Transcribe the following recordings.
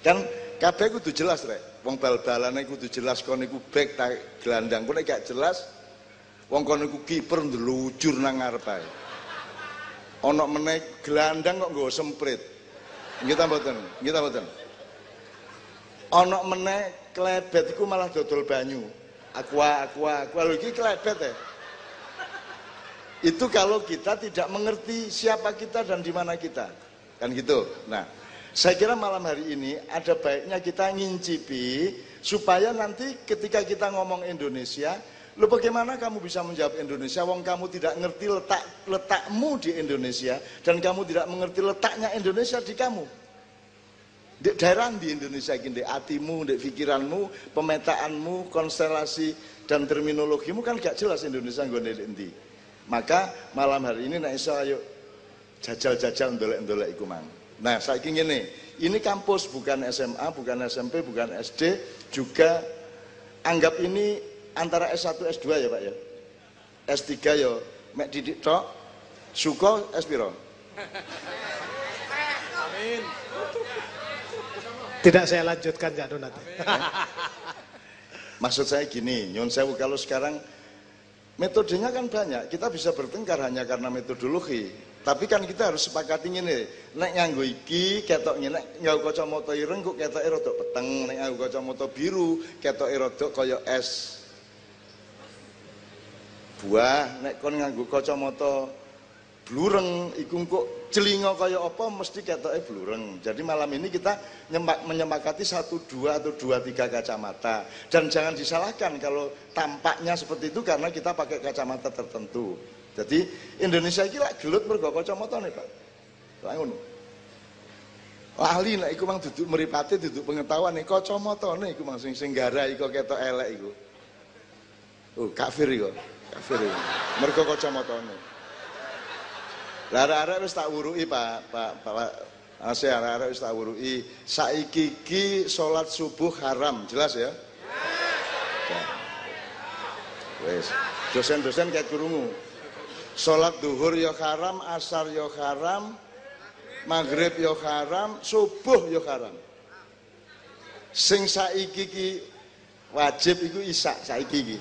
Kan kabeh kudu jelas rek. Wong bal-balane kudu jelas kon iku bek ta gelandang. Kok nek gak jelas wong kon iku kiper ndelujur nang ngarep ae. Ana meneh gelandang kok nggo semprit. Nggih ta mboten? Nggih ta mboten? Ana meneh klebet iku malah dodol banyu. Aqua lho iki klebet ya. Itu kalau kita tidak mengerti siapa kita dan di mana kita. Kan gitu. Nah, saya kira malam hari ini ada baiknya kita ngincipi supaya nanti ketika kita ngomong Indonesia, lo bagaimana kamu bisa menjawab Indonesia wong kamu tidak ngerti letakmu di Indonesia dan kamu tidak mengerti letaknya Indonesia di kamu. Di daerah di Indonesia gini, di hatimu, di pikiranmu, pemetaanmu, konstelasi dan terminologimu kan gak jelas Indonesia nggone endi. Maka malam hari ini nek iso ayo jajal-jajal ndolek-ndolek iku mang. Nah, saiki ngene, ini kampus bukan SMA, bukan SMP, bukan SD, juga anggap ini antara S1 S2 ya, Pak ya. S3 ya mek didik tok. Suko S piro? Amin. Tidak saya lanjutkan Cak Donat. Maksud saya gini, nyun sewu kalau sekarang metodenya kan banyak, kita bisa bertengkar hanya karena metodologi. Tapi kan kita harus sepakati ngene, nek nganggo iki ketok ngene, nek nganggo kacamata ireng kok ketoke rada peteng, nek nganggo kacamata biru ketoke rada kaya es buah, nek kon nganggo kacamata blureng iku kok celinga kaya apa mesti ketoke blureng. Jadi malam ini kita menyepakati 1, 2 atau 2, 3 kacamata. Dan jangan disalahkan kalau tampaknya seperti itu karena kita pakai kacamata tertentu. Jadi Indonesia iki lak gelut mergo kacamatane, Pak. Lah ngono. Lali nek iku mang duduk mripate duduk pengetahuan nek kacamatane iku mang sing gara iku ketok elek iku. Oh, kafir iku. Kafir iku. Mergo kacamatane. Lah arek-arek wis tak wuruki, Pak. Ase arek-arek wis tak wuruki. Saiki iki salat subuh haram, jelas ya? Ya. Wis. Dosen-dosen kayak krungu. Salat duhur ya haram, asar ya haram, maghrib ya haram, subuh ya haram. Sing saiki ki wajib iku isya saiki iki.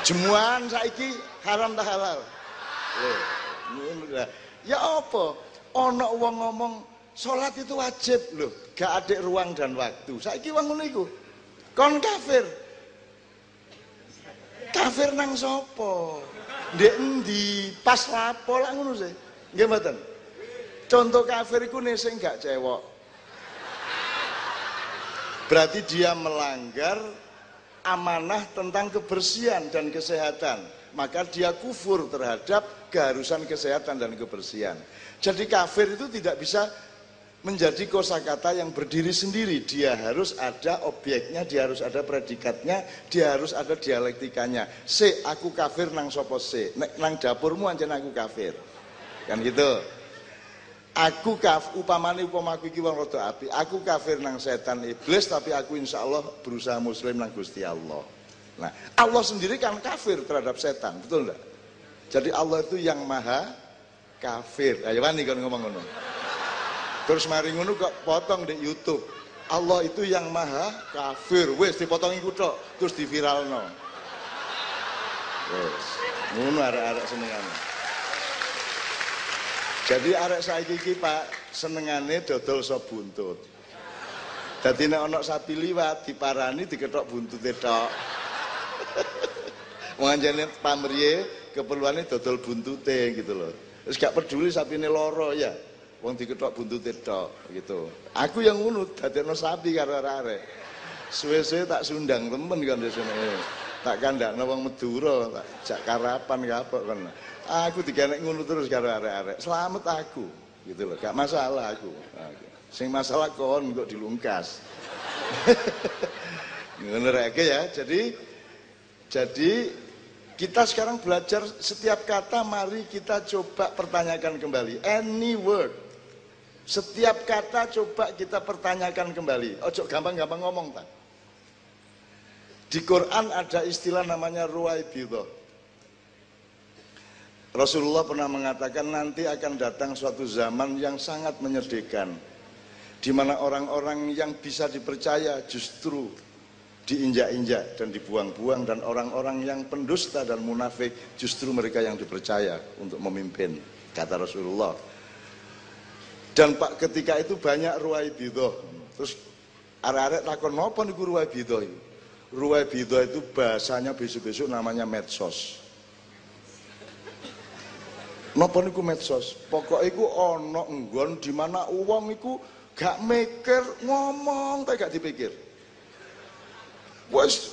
Jemuan saiki haram ta halal? Ya apa? Ana wong ngomong salat itu wajib loh, gak ada ruang dan waktu. Saiki wong ngono iku. Kon kafir. Kafir nang sapa? Ndek endi? Pas lapo lak ngono sih. Nggih mboten. Contoh kafir iku nek sing gak cewek. Berarti dia melanggar amanah tentang kebersihan dan kesehatan. Maka dia kufur terhadap keharusan kesehatan dan kebersihan. Jadi kafir itu tidak bisa menjadi kosakata yang berdiri sendiri. Dia harus ada objeknya, dia harus ada predikatnya, dia harus ada dialektikanya. Se, aku kafir nang sopo se, nang dapurmu ancen aku kafir. Kan gitu. Aku upamane upamaku iki wong rada apik, aku kafir nang setan iblis tapi aku insya Allah berusaha muslim nang Gusti Allah. Nah, Allah sendiri kan kafir terhadap setan, betul enggak? Jadi Allah itu yang maha kafir. Ayo wani kan ngomong ngono. Terus mari ngono kok potong di YouTube. Allah itu yang maha kafir. Wes dipotong iku tok, terus diviralno. Wes, ngono arek-arek senengane. Jadi arek saiki iki Pak senengane dodol sop buntut. Dadi nek ana sapi liwat diparani diketok buntute tok. Manjane pamriye keperluane dodol buntute gitu loh. Terus gak peduli sapine loro ya. Wong diketok buntute tok gitu. Aku yang ngono dadekno sapi karo arek-arek. Suwe-suwe tak sundang temen kan desene. Tak kandakno wong Madura, tak jak karapan kapok kon. Aku dikenek ngono terus karo arek-arek. Slamet aku gitu loh. Gak masalah aku. Sing masalah kon kok dilungkas. Ngono rek ya. Jadi kita sekarang belajar setiap kata mari kita coba pertanyakan kembali. Any word. Setiap kata coba kita pertanyakan kembali. Ojo gampang-gampang ngomong, Pak. Di Quran ada istilah namanya ruwaibidah. Rasulullah pernah mengatakan nanti akan datang suatu zaman yang sangat menyedihkan. di mana orang-orang yang bisa dipercaya justru diinjak-injak dan dibuang-buang, dan orang-orang yang pendusta dan munafik justru mereka yang dipercaya untuk memimpin, kata Rasulullah. Dan Pak, ketika itu banyak ruwaibidah. Terus arek-arek takon napa niku ruwaibidah itu? Ruwaibidah itu bahasanya besok-besok namanya medsos. Napa niku medsos? Pokoknya iku ana nggon di mana wong iku gak mikir ngomong, tapi gak dipikir. Wes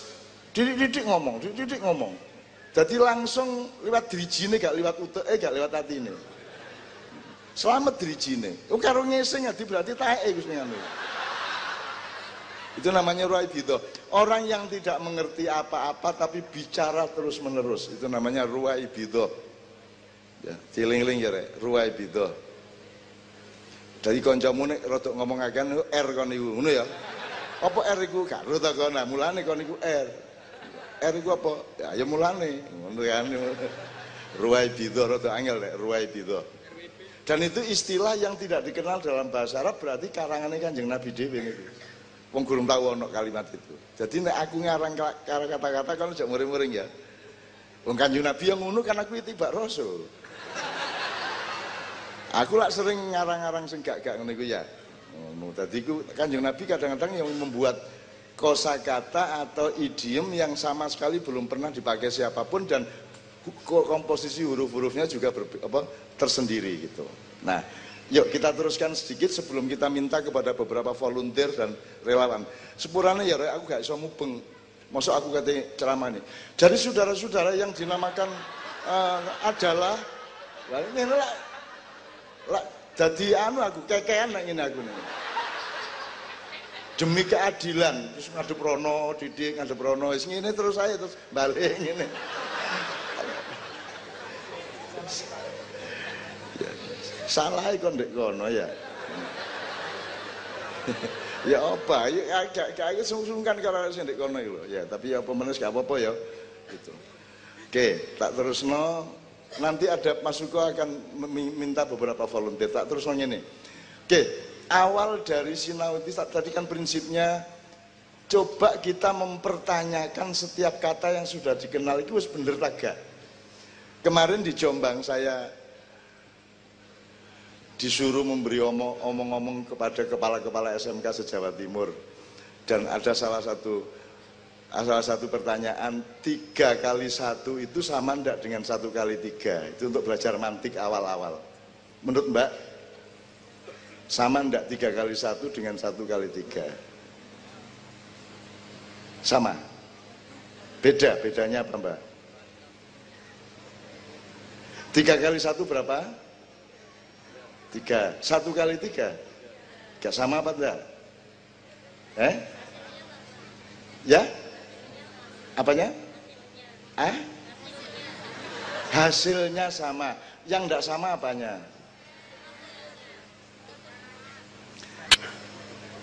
didik-didik ngomong, didik-didik ngomong. Jadi langsung lewat dirijine, gak lewat uteke, gak lewat atine. Selamat dirijine. Karo ngising adi berarti taeke Gus ngene. Itu namanya ruwaibidah. Orang yang tidak mengerti apa-apa tapi bicara terus-menerus, itu namanya ruwaibidah. Ya, ciling-ling ya rek, ruwaibidah. Dari kancamu nek rada ngomongaken R kon niku, ngono ya. Apa R iku? Karo ta kon, mulane kon niku R. R iku apa? Ya mulane, ngono kan. Ruwaibidah rada angel rek, ruwaibidah. Dan itu istilah yang tidak dikenal dalam bahasa Arab, berarti karangannya Kanjeng Nabi dhewe niku. Wong gurung tau ana kalimat itu. Jadi nek aku ngarang kata-kata kan aja muring-muring ya. Wong Kanjeng Nabi yang ngono kan aku itibak Rasul. Aku lak sering ngarang-ngarang sing gak ngene iku ya. Ngono. Dadi ku Kanjeng Nabi kadang-kadang yang membuat kosakata atau idiom yang sama sekali belum pernah dipakai siapapun, dan komposisi huruf-hurufnya juga tersendiri gitu. Nah, yuk kita teruskan sedikit sebelum kita minta kepada beberapa volunteer dan relawan. Sepurane ya aku gak iso mubeng. Masuk aku kate ceramah nih. Jadi saudara-saudara yang dinamakan adalah ini lah jadi aku kekean nek ngene aku nih. Demi keadilan, terus ngadep rono, didik ngadep rono, wis ngene terus saya terus balik ngene. Salah kon ndek kono ya. Ya apa? Ya gak sungkan karo sing ndek kono iki lho. Ya, tapi ya apa menes gak apa-apa ya. Gitu. Oke, tak terusno. Nanti ada Mas Suko akan minta beberapa volunteer. Tak terusno ngene. Oke, awal dari sinau itu tadi kan prinsipnya coba kita mempertanyakan setiap kata yang sudah dikenal itu wis bener ta gak. Kemarin di Jombang saya disuruh memberi omong-omong kepada kepala-kepala SMK se-Jawa Timur, dan ada salah satu pertanyaan, 3 kali 1 itu sama enggak dengan 1 kali 3? Itu untuk belajar mantik awal-awal. Menurut Mbak, sama enggak 3 kali 1 dengan 1 kali 3? Sama? Bedanya apa Mbak? 3 kali 1 berapa? 3. 1 kali 3? Gak sama apa enggak? Ya? Apanya? Hasilnya sama. Yang enggak sama apanya?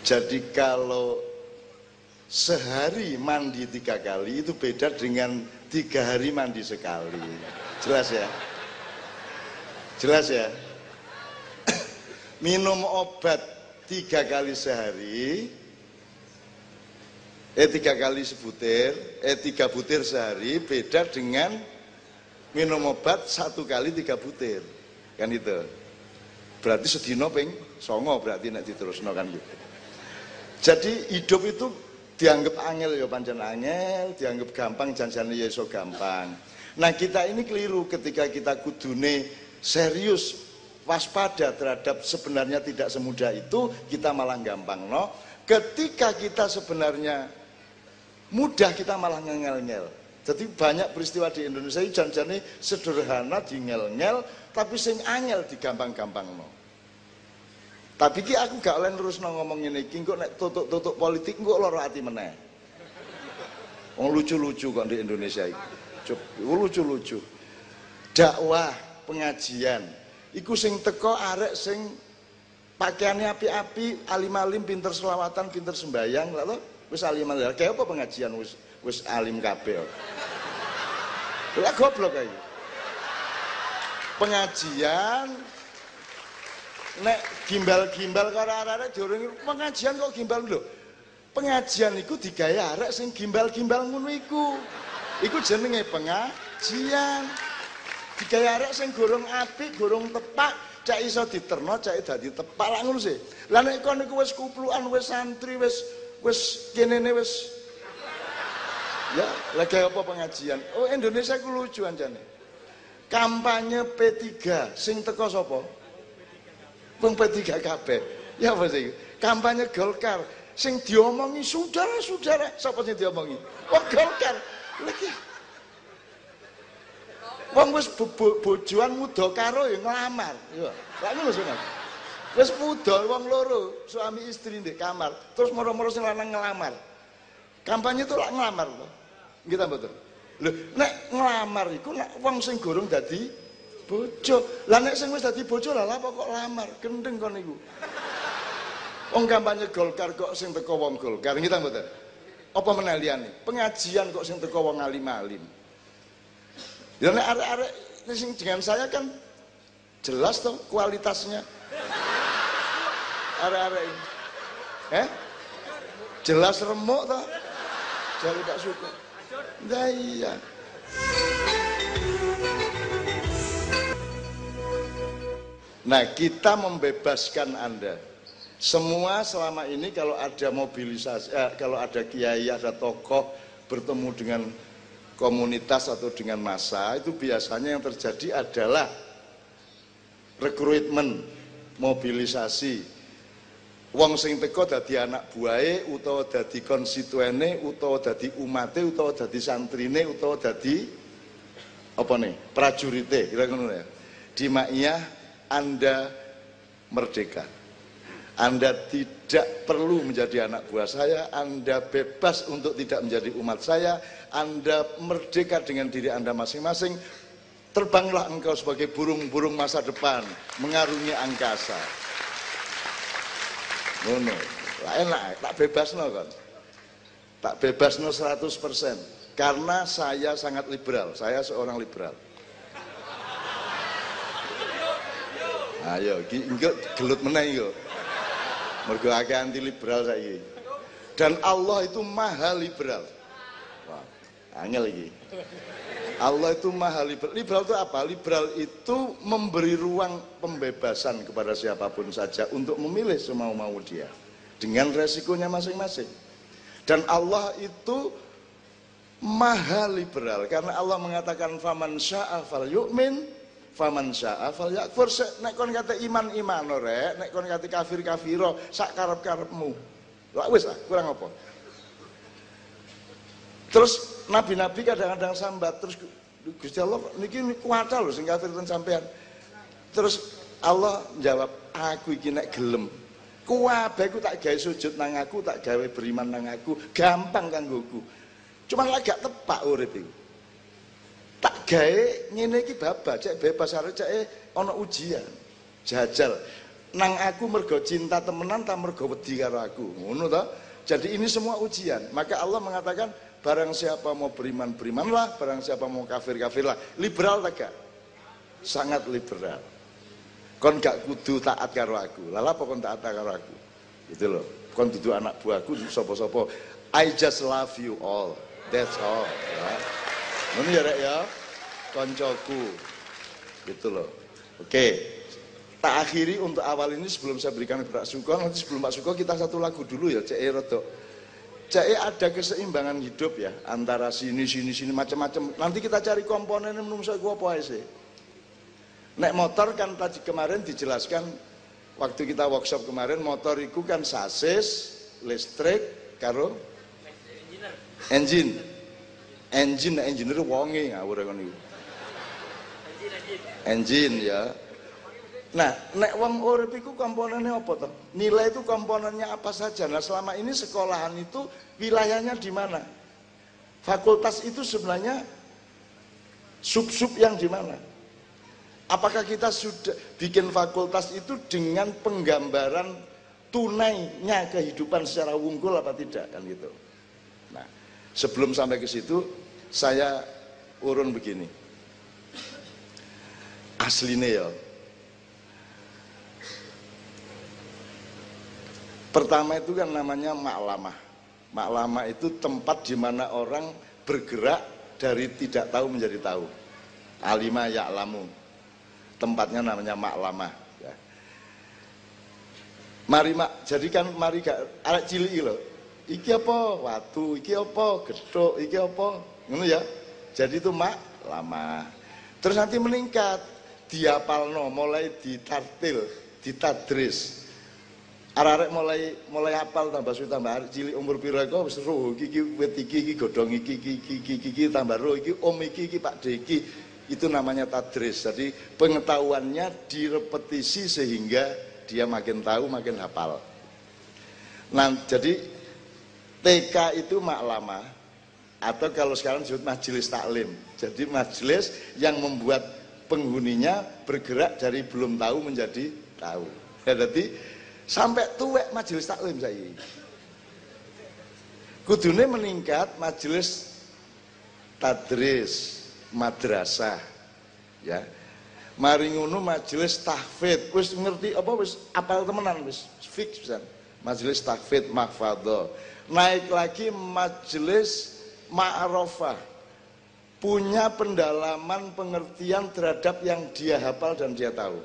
Jadi kalau sehari mandi 3 kali itu beda dengan 3 hari mandi sekali. Jelas ya? Jelas ya? Minum obat 3 kali sehari, 3 kali sebutir, 3 butir sehari beda dengan minum obat 1 kali 3 butir. Kan itu. Berarti sedino ping 9 berarti nek diterusno kan gitu. Jadi hidup itu dianggap angel ya pancen angel, dianggap gampang janjane ya iso gampang. Nah, kita ini keliru ketika kita kudune serius waspada terhadap sebenarnya tidak semudah itu, kita malah gampang no. Ketika kita sebenarnya mudah, kita malah ngel-ngel. Jadi banyak peristiwa di Indonesia ini janjane sederhana di ngel-ngel, tapi sing angel di gampang-gampang no. Tapi ki aku gak oleh terus ngomong ngene iki, kok nek tutuk-tutuk politik kok lara ati meneh. Wong lucu-lucu kok di Indonesia iki. Lucu-lucu. Dakwah, pengajian, iku sing teko arek sing pakaiannya api-api, alim-alim, pinter selawatan, pinter sembayang, lho wis alim-alim. Kayak apa pengajian wis alim kabeh. Lah goblok ae. Pengajian nek gimbal-gimbal karo arek durung pengajian kok gimbal lho. Pengajian iku digawe arek sing gimbal-gimbal ngono iku. Iku jenenge pengajian. Digawe arek sing gorong apik, gorong tepak, cak iso diterno, cak dadi tepak lak ngono sih. Lah nek kon niku wis kuplukan, wis santri, wis kenene wis ya, lagi apa pengajian? Oh, Indonesia ku lucu anjane. Kampanye P3 sing teko sapa? Wong P3 kabeh. Ya apa sih? Kampanye Golkar sing diomongi saudara-saudara, sapa sing diomongi? Wong Golkar. Lagi wong wis bojoan muda karo ya nglamar. Ya, lak ngono sih. Wis muda wong loro, suami istri ndek kamar, terus moro-moro sing lanang ngelamar. Kampanye itu lak ngelamar lho. Nggih ta mboten? Lho, nek nglamar iku nek wong sing gorong dadi bojo. Lah nek sing wis dadi bojo lah apa kok lamar? Gendeng kon niku. Wong kampanye Golkar kok sing teko wong Golkar, nggih ta mboten? Apa meneh liyane? Pengajian kok sing teko wong alim-alim. Ya nek arek-arek sing dengan saya kan jelas toh kualitasnya. Arek-arek ini. Jelas remuk toh. Jare Pak Suko. Nah iya. Nah, kita membebaskan Anda. Semua selama ini kalau ada mobilisasi, kalau ada kiai, ada tokoh bertemu dengan komunitas atau dengan massa, itu biasanya yang terjadi adalah rekrutmen, mobilisasi. Wong sing teko dadi anak buahe utawa dadi konstituene utawa dadi umate utawa dadi santrine utawa dadi apa nih prajurite kira ngono ya. Di Maiyah Anda merdeka. Anda tidak perlu menjadi anak buah saya, Anda bebas untuk tidak menjadi umat saya, Anda merdeka dengan diri Anda masing-masing. Terbanglah engkau sebagai burung-burung masa depan mengarungi angkasa. Ngono, lah enak, tak bebasno kan. Tak bebasno 100%. Karena saya sangat liberal, saya seorang liberal. Ayo, engko gelut meneh yo. Mergo akeh anti liberal saiki. Dan Allah itu maha liberal. Wah, angel iki. Allah itu maha liberal. Liberal itu apa? Liberal itu memberi ruang pembebasan kepada siapapun saja untuk memilih semau-mau dia dengan resikonya masing-masing. Dan Allah itu maha liberal karena Allah mengatakan faman syaa falyu'min faman syaa falyakfur. Nek kon kate iman rek, nek kon kate kafir-kafira sak karep-karepmu. Lah wis lah, kurang apa? Terus nabi-nabi kadang-kadang sambat, terus Gusti Allah niki kuwata lho sing kafir ten sampean. Terus Allah jawab, aku iki nek gelem kuwabe ku tak gawe sujud nang aku, tak gawe beriman nang aku, gampang kanggoku. Cuma lagi gak tepak urip iku. Tak gawe ngene iki babak, cek bebas arek cek ana ujian. Jajal nang aku mergo cinta temenan ta mergo wedi karo aku. Ngono to? Jadi ini semua ujian. Maka Allah mengatakan barang siapa mau beriman, berimanlah. Barang siapa mau kafir, kafirlah. Liberal tak gak? Sangat liberal. Kon gak kudu taat karo aku. Lala apa kon taat karo aku? Gitu loh. Kon dudu anak buahku, sopo-sopo. I just love you all. That's all. Ya. Ini ya rek ya. Koncoku. Gitu loh. Oke. Tak akhiri untuk awal ini sebelum saya berikan kepada Pak Suko. Nanti sebelum Pak Suko kita satu lagu dulu ya. Cek rodok. Jadi ada keseimbangan hidup ya antara sini macam-macam. Nanti kita cari komponennya menungso iku apa ae sih. Nek motor kan tadi kemarin dijelaskan waktu kita workshop kemarin motor itu kan sasis, listrik, karo engine. Engineer wonge ngawur kon niku. Engine ya. Nah, nek wong urip iku komponennya apa toh? Nilai itu komponennya apa saja. Nah, selama ini sekolahan itu wilayahnya di mana? Fakultas itu sebenarnya sub-sub yang di mana? Apakah kita sudah bikin fakultas itu dengan penggambaran tunainya kehidupan secara wungkul apa tidak kan gitu. Nah, sebelum sampai ke situ saya urun begini. Asline ya Pertama itu kan namanya maklamah. Maklamah itu tempat di mana orang bergerak dari tidak tahu menjadi tahu. Alima ya'lamu. Tempatnya namanya maklamah. Ya. Mari jadikan mari gak arek cilik lho. Iki apa? Watu, iki apa? Gethuk, iki apa? Ngono ya. Jadi itu maklamah. Terus nanti meningkat, diapalno, mulai ditartil, ditadris. Arek mulai hafal tambah suwi tambah arek cilik umur pira iku wis roh iki wit iki godhong iki tambah roh iki om iki Pak D iki. Itu namanya tadris. Jadi pengetahuannya direpetisi sehingga dia makin tahu, makin hafal. Nah, jadi TK itu maklamah atau kalau sekarang disebut majelis taklim. Jadi majelis yang membuat penghuninya bergerak dari belum tahu menjadi tahu. Jadi sampai tuwek majelis taklim saya. Kudune meningkat majelis tadris, madrasah. Ya. Mari ngono majelis tahfidz. Wis ngerti apa wis apal temenan wis fix pisan. Majelis tahfidz mahfadhah. Naik lagi majelis ma'rifah. Punya pendalaman pengertian terhadap yang dia hafal dan dia tahu.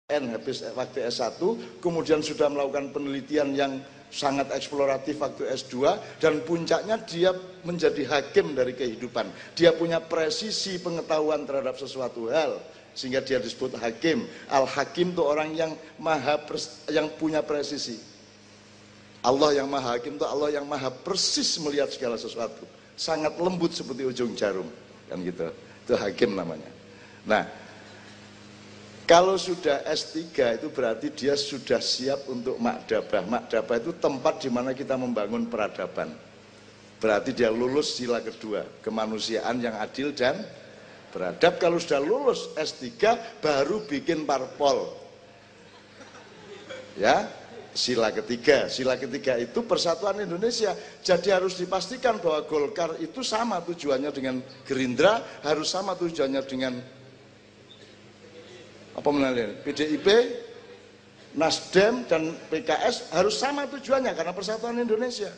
Habis waktu S1, kemudian sudah melakukan penelitian yang sangat eksploratif waktu S2, dan puncaknya dia menjadi hakim dari kehidupan. Dia punya presisi pengetahuan terhadap sesuatu hal, sehingga dia disebut hakim. Al-hakim itu orang yang yang punya presisi. Allah yang maha hakim itu Allah yang maha persis melihat segala sesuatu. Sangat lembut seperti ujung jarum, kan gitu. Itu hakim namanya. Nah, kalau sudah S3 itu berarti dia sudah siap untuk makdabah. Makdabah itu tempat di mana kita membangun peradaban. Berarti dia lulus sila kedua, kemanusiaan yang adil dan beradab. Kalau sudah lulus S3 baru bikin parpol. Ya, sila ketiga. Sila ketiga itu persatuan Indonesia. Jadi harus dipastikan bahwa Golkar itu sama tujuannya dengan Gerindra, harus sama tujuannya dengan apa menalin? PDIP, Nasdem dan PKS harus sama tujuannya karena persatuan Indonesia.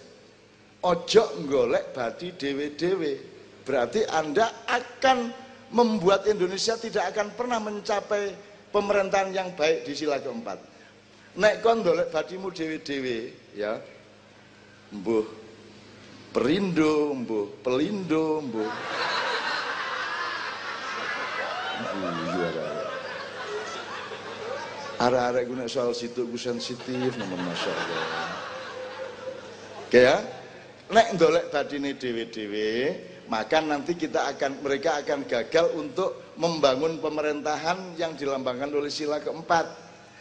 Ojo golek badi dewe-dewe. Berarti Anda akan membuat Indonesia tidak akan pernah mencapai pemerintahan yang baik di sila keempat. Nek kon golek badimu dewe-dewe, ya, mbuh Perindo, mbuh Pelindo, mbuh arek-arek gue soal situ gue sensitif namun Masya Allah. Oke ya, nek ndolek badine dewe-dewe, maka nanti mereka akan gagal untuk membangun pemerintahan yang dilambangkan oleh sila keempat,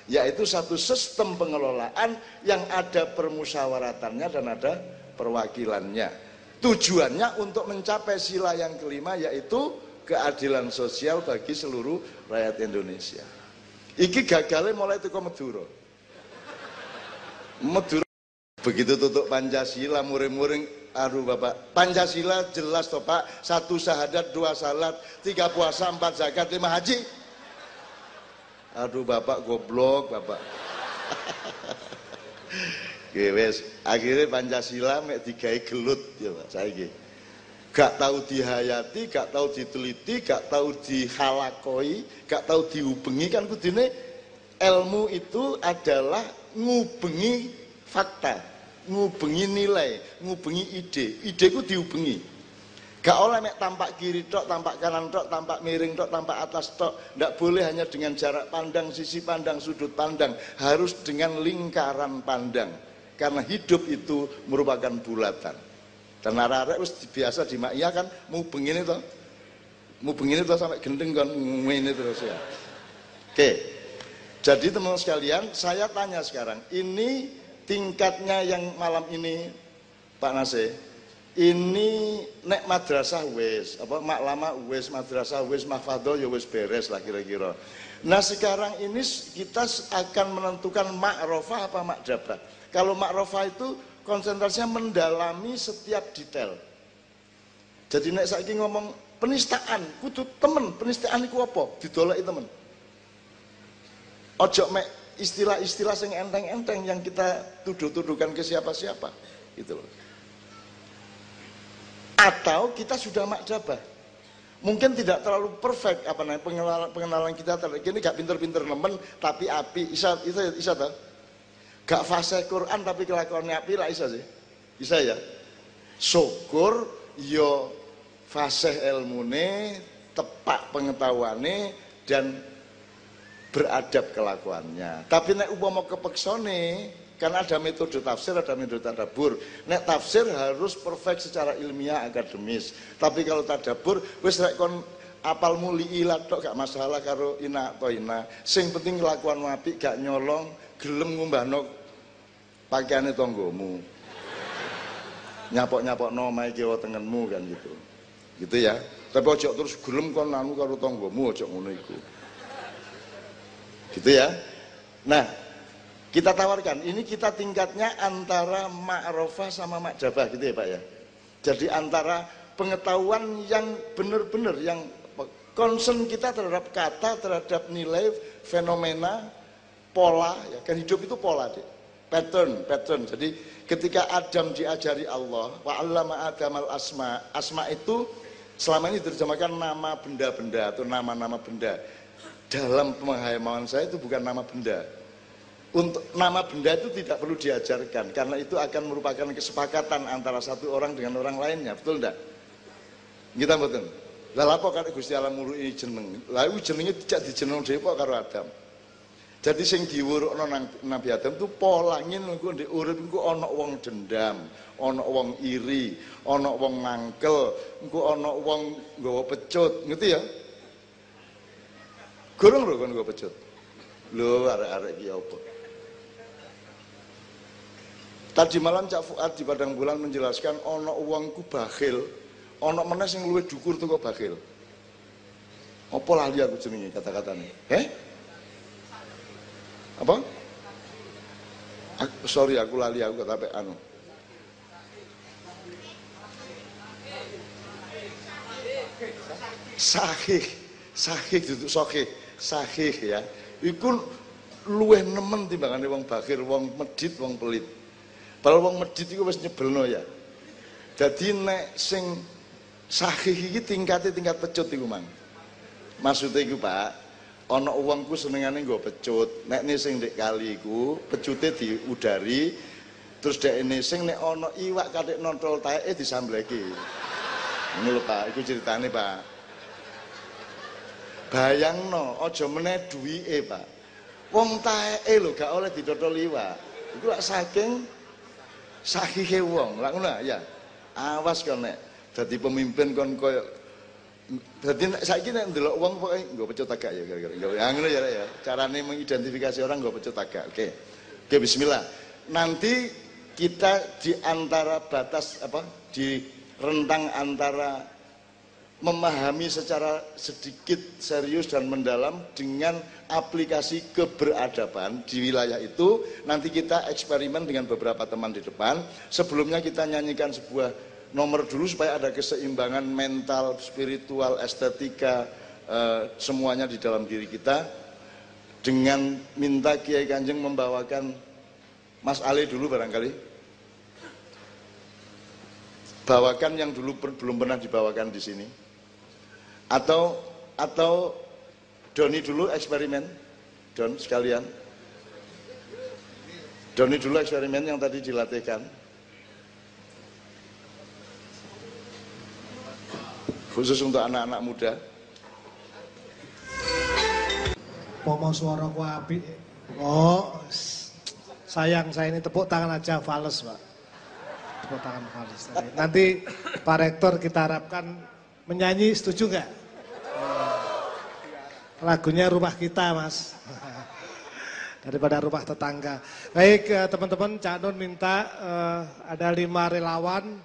yaitu satu sistem pengelolaan yang ada permusyawaratannya dan ada perwakilannya. Tujuannya untuk mencapai sila yang kelima, yaitu keadilan sosial bagi seluruh rakyat Indonesia. Iki gagalnya mulai teko Madura. Begitu tutup Pancasila muring-muring, aduh Bapak, Pancasila jelas toh Pak, 1 syahadat, 2 salat, 3 puasa, 4 zakat, 5 haji. Aduh Bapak goblok Bapak. Wes, akhirnya Pancasila mek digawe gelut ya Pak saiki. Gak tahu dihayati, gak tahu diteliti, gak tahu dihalakoi, gak tahu diubengi. Kan kudune ilmu itu adalah ngubengi fakta, ngubengi nilai, ngubengi ide. Ide ku diubengi. Gak oleh mek tampak kiri tok, tampak kanan tok, tampak miring tok, tampak atas tok. Ndak boleh hanya dengan jarak pandang, sisi pandang, sudut pandang. Harus dengan lingkaran pandang. Karena hidup itu merupakan bulatan. Dan arek-arek wis biasa di Maia kan mau begini toh sampai gendeng kan ngene terus ya. Oke. Jadi teman-teman sekalian, saya tanya sekarang, ini tingkatnya yang malam ini Pak Nasir, ini nek madrasah wis, apa maklama wis, madrasah wis, mahfadhah ya wis beres lah kira-kira. Nah sekarang ini kita akan menentukan ma'rofah apa makdabah. Kalau ma'rofah itu konsentrasinya mendalami setiap detail. Jadi nek saiki ngomong penistaan, kudu temen, penistaan iku apa? Didoleki temen. Ojo mek istilah-istilah yang enteng-enteng yang kita tuduh-tuduhkan ke siapa-siapa gitu loh. Atau kita sudah makjabah, mungkin tidak terlalu perfect apa namanya pengenalan kita terhadap ini, gak pinter-pinter nemen tapi api isa tuh gak fasih Quran tapi kelakuannya api lah isa sih, bisa ya, syukur yo fasih ilmune, tepak pengetahuannya dan beradab kelakuannya. Tapi nek upama kepeksone, kan ada metode tafsir, ada metode tadabbur. Nek tafsir harus perfect secara ilmiah akademis. Tapi kalau tadabbur wis rek kon apal muli ilat tok gak masalah karo ina to ina. Sing penting kelakuan apik, gak nyolong, gelem ngumbahno pakaiane tanggomu. Nyapok-nyapokno omahe kiwa tengenmu kan gitu. Gitu ya. Tapi ojo terus gelem kon anu karo tanggomu, ojo ngono iku. Gitu ya. Nah, kita tawarkan, ini kita tingkatnya antara ma'rofah sama makjabah gitu ya Pak ya. Jadi antara pengetahuan yang benar-benar, yang concern kita terhadap kata, terhadap nilai, fenomena, pola, ya kan hidup itu pola deh. Pattern. Jadi ketika Adam diajari Allah, wa'allama Adamal asma, asma itu selama ini diterjemahkan nama benda-benda atau nama-nama benda. Dalam pemahaman saya itu bukan nama benda. Untuk nama benda itu tidak perlu diajarkan karena itu akan merupakan kesepakatan antara satu orang dengan orang lainnya, betul enggak? Kita betul. Lah apa karo Gusti Allah muluki jeneng. Lah iku jenenge tidak dijeneng dhewe kok karo Adam. Jadi sing diwurukno nang Nabi Adam itu polangin engko ndek urip engko ana wong dendam, ana wong iri, ana wong mangkel, engko ana wong nggawa pecut, ngerti ya? Gorong lho kon nggawa pecut. Lho arek-arek iki apa? Tadi malam Cak Fuad di Padang Bulan menjelaskan ana wong ku bakhil, ana meneh sing luwih dhukur tuh kok bakhil. Apa lali aku jenenge kata-katane? Apa? Sorry aku lali, aku tapi anu. Sahih duduk sahih ya. Iku luwih nemen timbangane wong bakhil, wong medit, wong pelit. Padahal wong medit iku wis nyebelno ya. Jadi nek sing sahih iki tingkat pecut iku mang. Maksudnya iku Pak, ana wong ku senengane nggo pecut. Nek ne sing ndek kali iku pecute diudari, terus dekne sing nek ana iwak katik nontol taeke disambleki. Ngono lho Pak, iku ceritane Pak. Bayangno, aja meneh duwike Pak. Wong taeke lho gak oleh didodol iwak. Iku lak saking sahihe wong. Lak ngono ya. Awas kon nek dadi pemimpin kon koyo dadi saiki nek ndelok wong pokoke nggo pecut agak ya kira-kira. Ya ngono ya. Carane mengidentifikasi orang nggo pecut agak. Oke, bismillah. Nanti kita di antara batas apa? Di rentang antara memahami secara sedikit serius dan mendalam dengan aplikasi keberadaban di wilayah itu. Nanti kita eksperimen dengan beberapa teman di depan. Sebelumnya kita nyanyikan sebuah nomor dulu supaya ada keseimbangan mental, spiritual, estetika, semuanya di dalam diri kita. Dengan minta Kiai Kanjeng membawakan Mas Ale dulu barangkali. Bawakan yang dulu belum pernah dibawakan di sini. Atau Doni dulu eksperimen, Don sekalian. Doni dulu eksperimen yang tadi dilatihkan. Khusus untuk anak-anak muda. Pomo suara ku apik. Oh, sayang saya ini tepuk tangan aja fales, Pak. Tepuk tangan fales. Nanti Pak Rektor kita harapkan menyanyi, setuju nggak? Lagunya Rumah Kita, Mas. Daripada rumah tetangga. Baik, teman-teman, Cak Nun minta ada 5 relawan,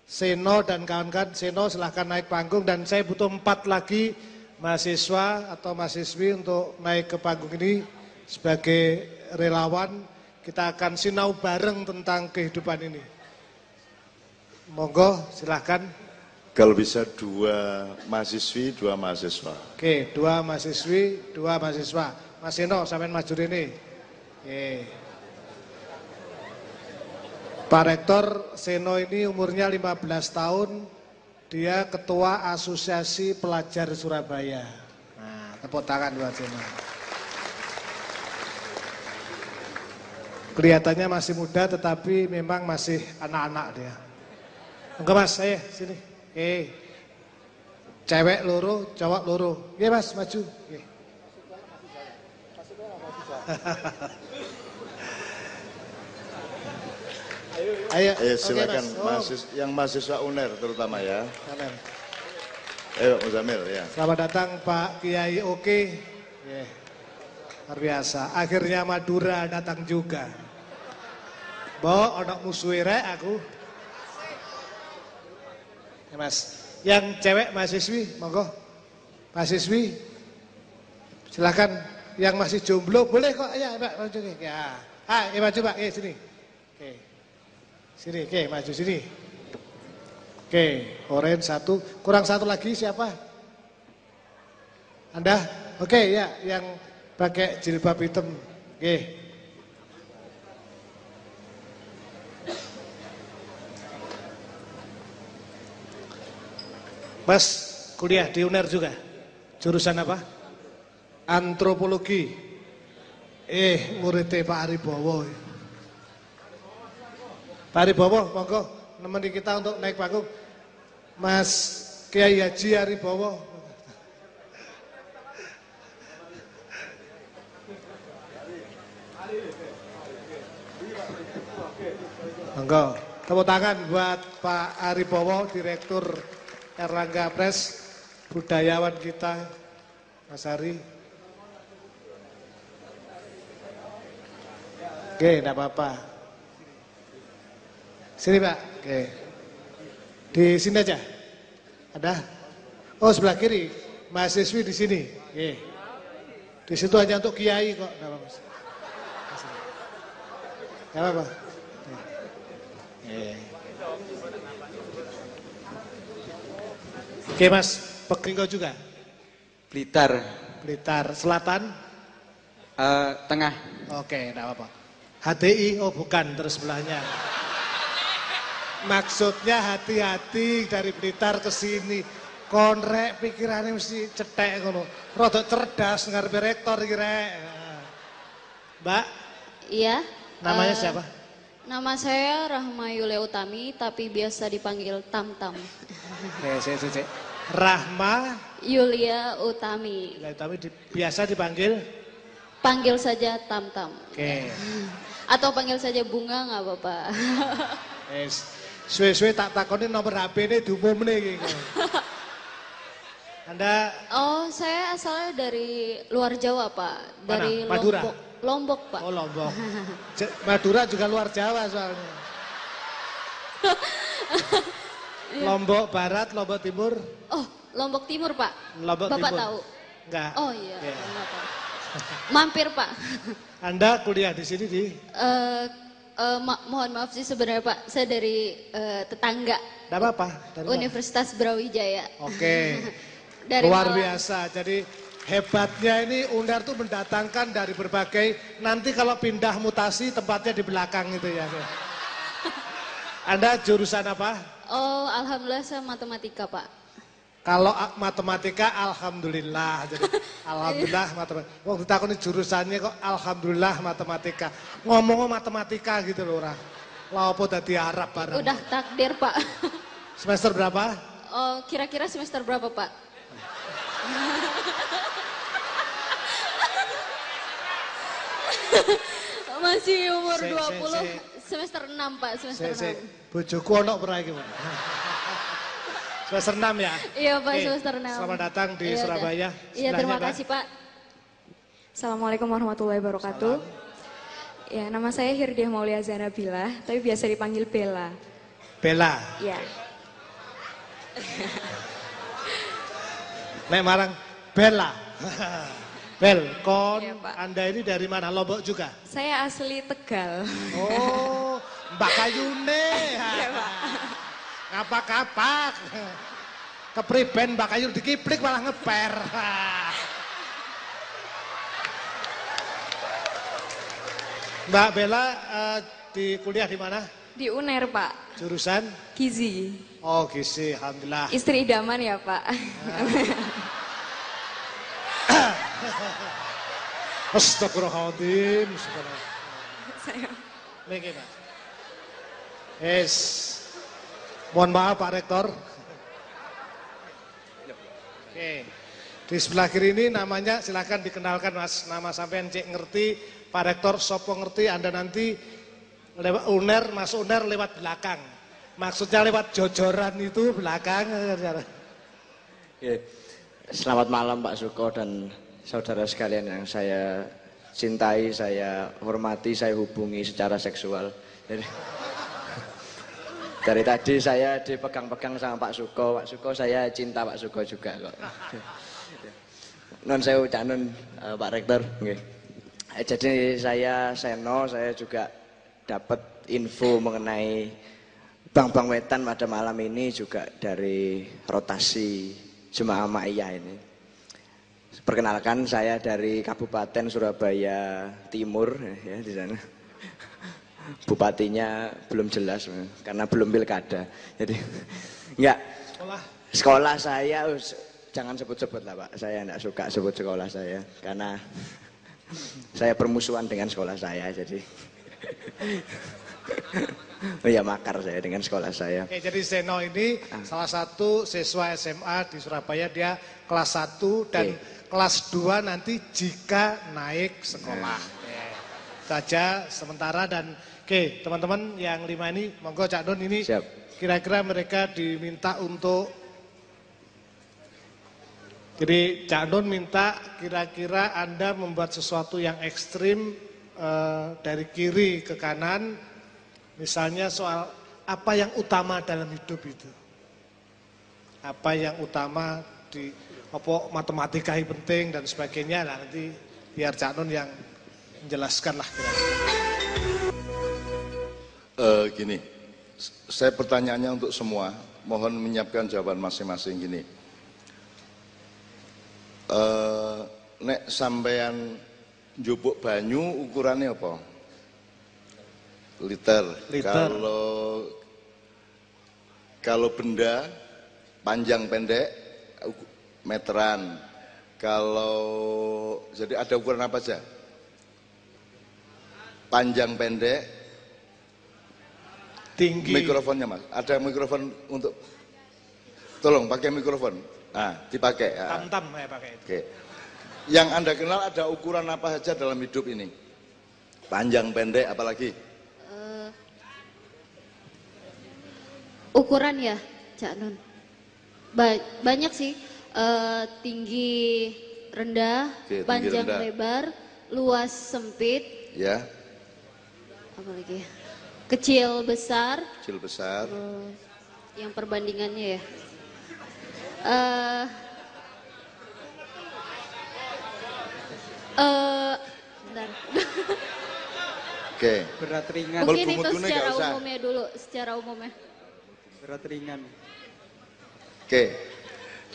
Seno dan kawan-kawan. Seno silahkan naik panggung dan saya butuh 4 lagi mahasiswa atau mahasiswi untuk naik ke panggung ini sebagai relawan. Kita akan sinau bareng tentang kehidupan ini. Monggo, silahkan. Kalau bisa 2 mahasiswi, 2 mahasiswa. Oke, 2 mahasiswi, 2 mahasiswa. Mas Seno, sampean maju ini. Pak Rektor Seno ini umurnya 15 tahun, dia Ketua Asosiasi Pelajar Surabaya. Nah, tepuk tangan buat Seno. Kelihatannya masih muda tetapi memang masih anak-anak dia. Enggak Mas, saya sini. Cewek loro, cowok loro. Iya Mas, maju. Ayo, silakan yang mahasiswa UNER terutama ya. Ayo Muzamil ya. Selamat datang Pak Kiai Oke. Luar biasa. Akhirnya Madura datang juga. Bo, anak musuh aku. Ya Mas, yang cewek mahasiswi, monggo. Mahasiswi, silakan. Yang masih jomblo boleh kok, ya Mbak maju ya. Maju Pak, sini. Sini, maju sini. Oren satu, kurang satu lagi siapa? Anda? Ya, yang pakai jilbab hitam. Mas, kuliah di UNER juga? Jurusan apa? Antropologi. Muridnya Pak Aribowo. Pak Aribowo, monggo nemeni kita untuk naik panggung. Mas Kiai Haji Aribowo. Monggo, tepuk tangan buat Pak Aribowo, Direktur Erlangga Press, budayawan kita, Mas Ari. Enggak apa-apa. Sini Pak. Di sini aja. Ada? Oh sebelah kiri. Mahasiswi di sini. Di situ hanya untuk kiai kok. Enggak apa-apa. Enggak apa-apa. Oke Mas, Pekinggo juga? Blitar. Blitar, Selatan? Tengah. Oke, enggak apa-apa. HTI, oh bukan, terus sebelahnya. Maksudnya hati-hati dari Blitar ke sini. Konrek pikirannya mesti cetek ngono. Rodok cerdas ngarepe rektor iki rek. Mbak? Iya. Namanya siapa? Nama saya Rahma Yulia Utami, tapi biasa dipanggil Tam Tam. Oke, Rahma Yulia Utami. Yulia Utami biasa dipanggil? Panggil saja Tam Tam. Oke. Atau panggil saja Bunga nggak apa-apa. Suwe-suwe tak takoni nomor HP ini diumumne iki. Anda? Oh, saya asalnya dari luar Jawa, Pak. Dari Madura? Lombok, Pak. Oh, Lombok. Madura juga luar Jawa soalnya. Lombok Barat, Lombok Timur? Oh, Lombok Timur, Pak. Lombok Bapak Timur. tahu? Enggak. Oh iya, enggak tahu. Mampir, Pak. Anda kuliah di sini di? Mohon maaf sih sebenarnya Pak, saya dari tetangga. Tidak apa-apa. Universitas Brawijaya. Oke. Luar biasa. Jadi hebatnya ini UNER tuh mendatangkan dari berbagai, nanti kalau pindah mutasi tempatnya di belakang itu ya. Anda jurusan apa? Oh, alhamdulillah saya matematika, Pak. Kalau matematika alhamdulillah. Jadi alhamdulillah matematika. Wong ditakoni jurusannya kok alhamdulillah matematika. Ngomong matematika gitu loh ora. Lah apa dadi Arab bareng. Udah takdir, Pak. Semester berapa? Oh, kira-kira semester berapa, Pak? Masih umur 20, semester 6 Pak, semester 6. Bojoku ono ora iki, Pak? Semester 6 ya? Iya Pak, semester 6. Selamat datang di Surabaya. Iya, terima kasih Pak. Assalamualaikum warahmatullahi wabarakatuh. Ya, nama saya Hirdiah Maulia Zanabila, tapi biasa dipanggil Bella. Bella? Iya. Nek marang Bella. Bel, Iya, Pak. Anda ini dari mana? Lombok juga? Saya asli Tegal. Oh, Mbak Kayune. Iya, Pak. Ngapak-ngapak. Kepriben Mbak Kayu dikiplik malah ngeper. Mbak Bella di kuliah di mana? Di UNER, Pak. Jurusan? Gizi. Oh, gizi, alhamdulillah. Istri idaman ya, Pak. Astagfirullahaladzim. Saya. Niki, Pak. Mohon maaf Pak Rektor. Oke. Di sebelah kiri ini namanya silakan dikenalkan Mas. Nama sampean cek ngerti, Pak Rektor sopo ngerti, Anda nanti lewat UNER, masuk UNER lewat belakang. Maksudnya lewat jojoran itu belakang. Oke. Selamat malam Pak Suko dan saudara sekalian yang saya cintai, saya hormati, saya hubungi secara seksual. Jadi, dari tadi saya dipegang-pegang sama Pak Suko. Pak Suko, saya cinta Pak Suko juga kok. Non sewu Cak Nun, Pak Rektor. Okay. Jadi saya Seno, saya juga dapat info mengenai Bang Wetan pada malam ini juga dari rotasi Jemaah Ma'iyah ini. Perkenalkan, saya dari Kabupaten Surabaya Timur ya di sana. Bupatinya belum jelas karena belum pilkada. Jadi enggak. Sekolah saya jangan sebut-sebut lah Pak. Saya enggak suka sebut sekolah saya karena saya bermusuhan dengan sekolah saya jadi. Oh ya, makar saya dengan sekolah saya. Oke, jadi Seno ini salah satu siswa SMA di Surabaya, dia kelas 1 dan kelas 2 nanti jika naik sekolah. Saja sementara dan oke, teman-teman yang 5 ini monggo Cak Nun ini kira-kira mereka diminta untuk jadi Cak Nun minta kira-kira Anda membuat sesuatu yang ekstrim dari kiri ke kanan. Misalnya soal apa yang utama dalam hidup itu. Apa yang utama di matematika penting dan sebagainya. Nah, nanti biar Cak Nun yang menjelaskan lah kira-kira. Gini, saya pertanyaannya untuk semua, mohon menyiapkan jawaban masing-masing gini. Nek sampean njupuk banyu ukurannya apa? Liter. Kalau benda panjang pendek meteran. Kalau jadi ada ukuran apa aja? Panjang pendek, tinggi. Mikrofonnya Mas, ada mikrofon untuk, tolong pakai mikrofon. Nah, dipakai. Tam-tam ya pakai itu. Oke. Yang Anda kenal ada ukuran apa saja dalam hidup ini? Panjang pendek apalagi? Ukuran ya, Cak Nun. Banyak sih, tinggi rendah, Oke, panjang rendah. lebar, luas sempit. Ya. Apa lagi ya? Kecil besar. Kecil besar. Yang perbandingannya ya. Bentar. Oke. Berat ringan. Mungkin itu Melbu-melbune secara nggak usah. umumnya dulu, secara umumnya. Berat ringan. Oke.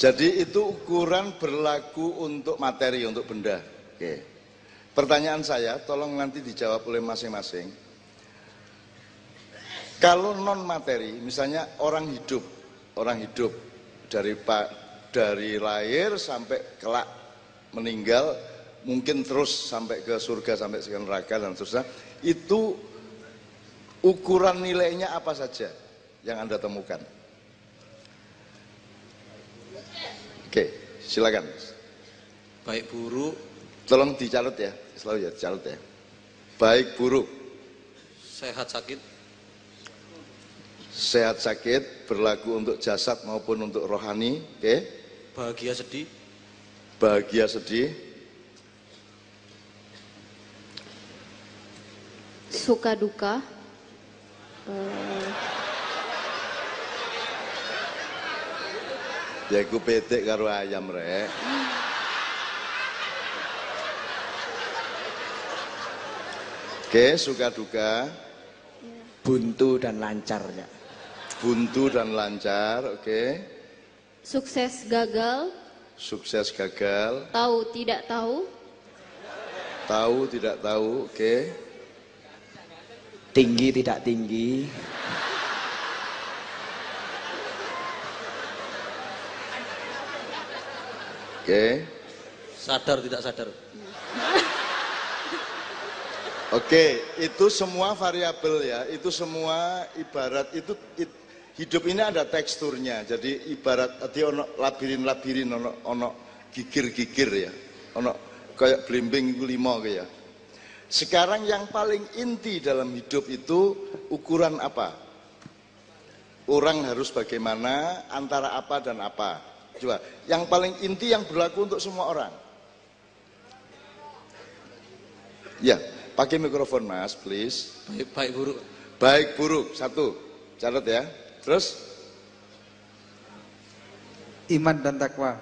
Jadi itu ukuran berlaku untuk materi, untuk benda. Oke. Pertanyaan saya, tolong nanti dijawab oleh masing-masing. Kalau non materi, misalnya orang hidup dari lahir sampai kelak meninggal, mungkin terus sampai ke surga, sampai ke neraka dan seterusnya, itu ukuran nilainya apa saja yang Anda temukan? Oke, silakan. Baik buruk. Tolong dicatat ya, selalu ya dicatat ya. Baik buruk. Sehat sakit. Sehat sakit berlaku untuk jasad maupun untuk rohani. Oke. Bahagia sedih. Bahagia sedih. Suka duka. Ya iku petik karo ayam rek. Oke, suka duka. Buntu dan lancar ya. Buntu dan lancar, oke. Sukses gagal. Sukses gagal. Tahu tidak tahu. Tahu tidak tahu, oke. tinggi tidak tinggi, Oke. Sadar tidak sadar. Oke, itu semua variabel ya, itu semua ibarat hidup ini ada teksturnya. Jadi ibarat tadi ono labirin-labirin, ono gigir-gigir ya. Ono kayak blimbing limo ya. Sekarang yang paling inti dalam hidup itu ukuran apa? Orang harus bagaimana, antara apa dan apa. Coba, yang paling inti yang berlaku untuk semua orang. Ya, pakai mikrofon Mas, please. Baik buruk. Baik buruk, satu. Catat ya. Terus? Iman dan takwa.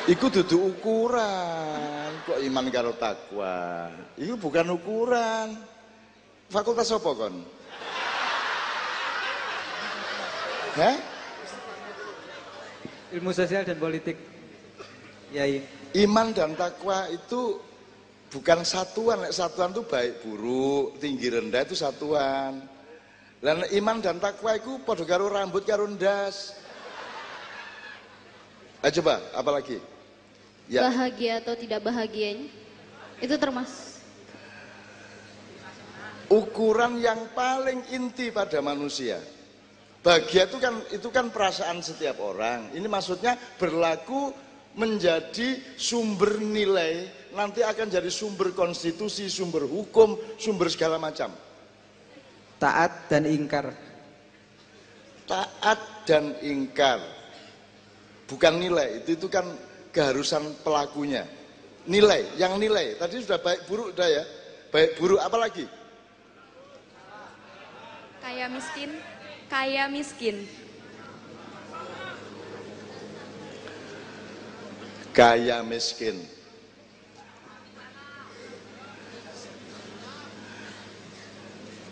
Iku dudu ukuran. Kok iman karo takwa? Iku bukan ukuran. Fakultas apa kon? Hah? Ilmu sosial dan politik. Yai. Iman dan takwa itu bukan satuan. Satuan itu baik buruk, tinggi rendah itu satuan. Dan iman dan takwa itu padha karo rambut karo ndas. Ayo coba, apa lagi? Ya. Bahagia atau tidak bahagianya itu termasuk Ukuran yang paling inti pada manusia. Bahagia itu kan perasaan setiap orang. Ini maksudnya berlaku menjadi sumber nilai, nanti akan jadi sumber konstitusi, sumber hukum, sumber segala macam. Taat dan ingkar. Taat dan ingkar. Bukan nilai, itu kan keharusan pelakunya. Nilai, yang nilai. Tadi sudah baik buruk udah ya. Baik buruk apa lagi? Kaya miskin, kaya miskin. Kaya miskin.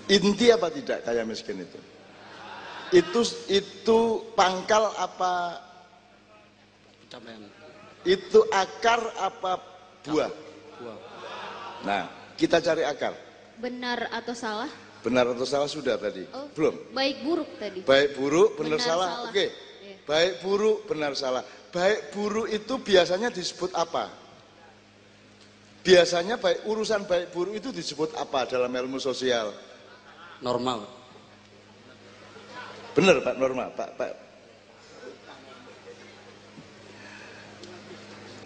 Inti apa tidak kaya miskin itu? Itu pangkal apa? Pencapaian. Itu akar apa buah? Buah. Nah, kita cari akar. benar atau salah. Benar atau salah sudah tadi? Oh, Belum? baik buruk tadi. Baik buruk, benar, Benar, salah. salah. Oke. Iya. Baik buruk, benar salah. Baik buruk itu biasanya disebut apa? Biasanya urusan baik buruk itu disebut apa dalam ilmu sosial? Normal. Benar Pak, normal Pak.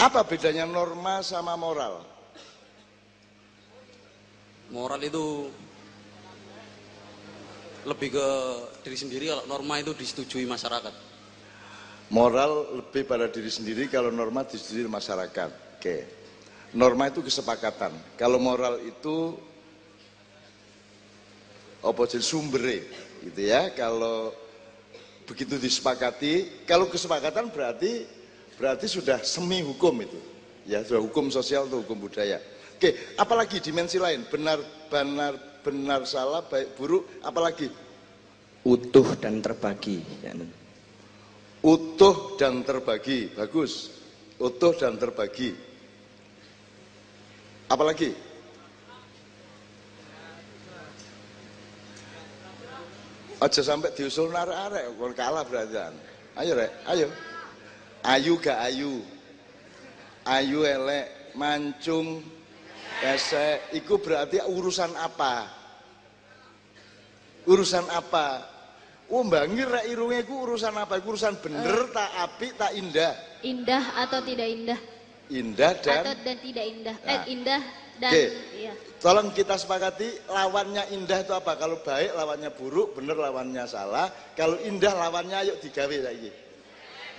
Apa bedanya norma sama moral? Moral itu lebih ke diri sendiri, kalau norma itu disetujui masyarakat. Moral lebih pada diri sendiri, kalau norma disetujui masyarakat. Oke. Norma itu kesepakatan. Kalau moral itu opposite sumbernya, gitu ya. Kalau begitu disepakati, kalau kesepakatan berarti sudah semi hukum itu. Ya, sudah hukum sosial atau hukum budaya. Oke, apalagi dimensi lain? Benar salah, baik buruk, apalagi? utuh dan terbagi. Utuh dan terbagi, bagus. Utuh dan terbagi. Apalagi? Aja sampai diusul arek-arek, kon kalah berarti. Ayo rek, ayo. Ayu gak ayu. Ayu elek, mancung, esek, itu berarti urusan apa? Urusan apa? Oh mbangir rek irunge iku urusan apa? Iku urusan bener, tak apik, tak indah. Indah atau tidak indah? Indah dan Atau dan tidak indah. Nah. Indah dan Oke. iya. Tolong kita sepakati lawannya indah itu apa? Kalau baik lawannya buruk, bener lawannya salah. Kalau indah lawannya ayo digawe lagi.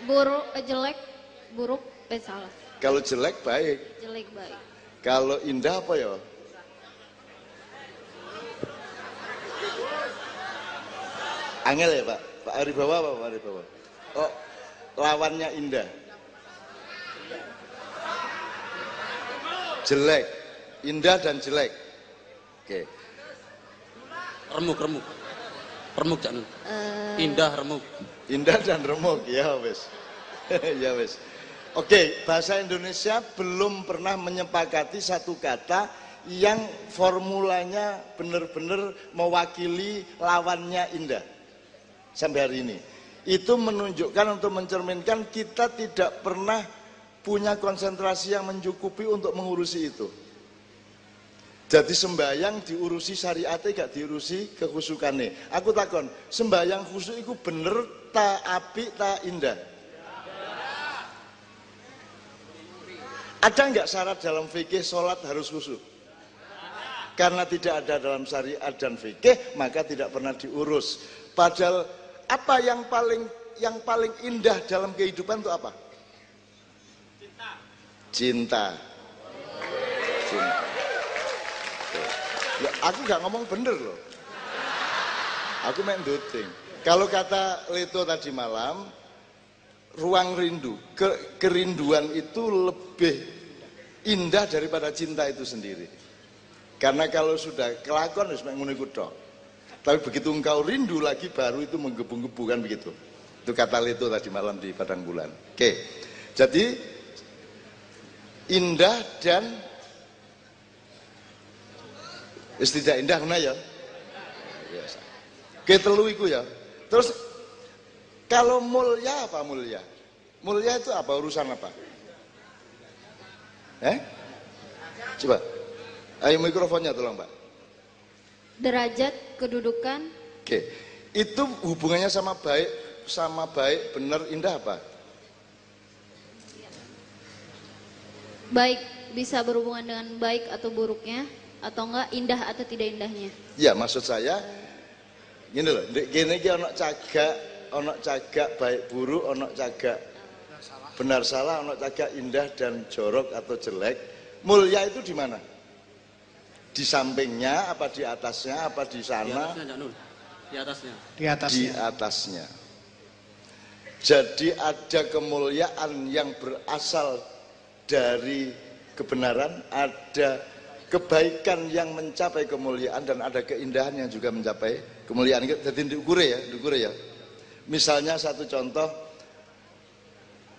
Buruk jelek, buruk salah. Kalau jelek baik. Jelek baik. Kalau indah apa ya? Angel ya Pak? Pak Aribawa apa Pak Aribawa? Oh, lawannya indah. Jelek, indah dan jelek. Oke. Remuk Cak Nun. Indah remuk. Indah dan remuk, ya wes. Ya wes. Oke, bahasa Indonesia belum pernah menyepakati satu kata yang formulanya benar-benar mewakili lawannya indah sampai hari ini. Itu menunjukkan untuk mencerminkan kita tidak pernah punya konsentrasi yang mencukupi untuk mengurusi itu. Jadi sembahyang diurusi syariatnya gak diurusi kekhusyukane. Aku takon, sembahyang khusyuk itu bener ta apik ta indah? Ada nggak syarat dalam fikih sholat harus khusyuk? Karena tidak ada dalam syariat dan fikih, maka tidak pernah diurus. Padahal apa yang paling indah dalam kehidupan itu apa? Cinta. Cinta. Ya, aku nggak ngomong bener loh. Aku main doting. Kalau kata Leto tadi malam, ruang rindu, kerinduan itu lebih indah daripada cinta itu sendiri. Karena kalau sudah kelakon harus mengunik tok. Tapi begitu engkau rindu lagi baru itu menggebu-gebu kan begitu. Itu kata Leto tadi malam di Padang Bulan. Oke. Jadi indah dan tidak indah mana ya? Biasa. Oke, telu iku ya. Terus kalau mulia apa mulia? Mulia itu apa, urusan apa? Coba. Ayo mikrofonnya tolong, Pak. Derajat, kedudukan. Oke. Itu hubungannya sama baik, benar, indah apa? Baik bisa berhubungan dengan baik atau buruknya, atau enggak indah atau tidak indahnya. Ya, maksud saya gini loh, gini ono cagak baik buruk, ono cagak benar salah, ono cagak indah dan jorok atau jelek. Mulia itu di mana? Di sampingnya, apa di atasnya, apa di sana? Di atasnya. Di atasnya. Jadi ada kemuliaan yang berasal dari kebenaran, ada kebaikan yang mencapai kemuliaan, dan ada keindahan yang juga mencapai kemuliaan. Jadi diukure ya. Misalnya satu contoh,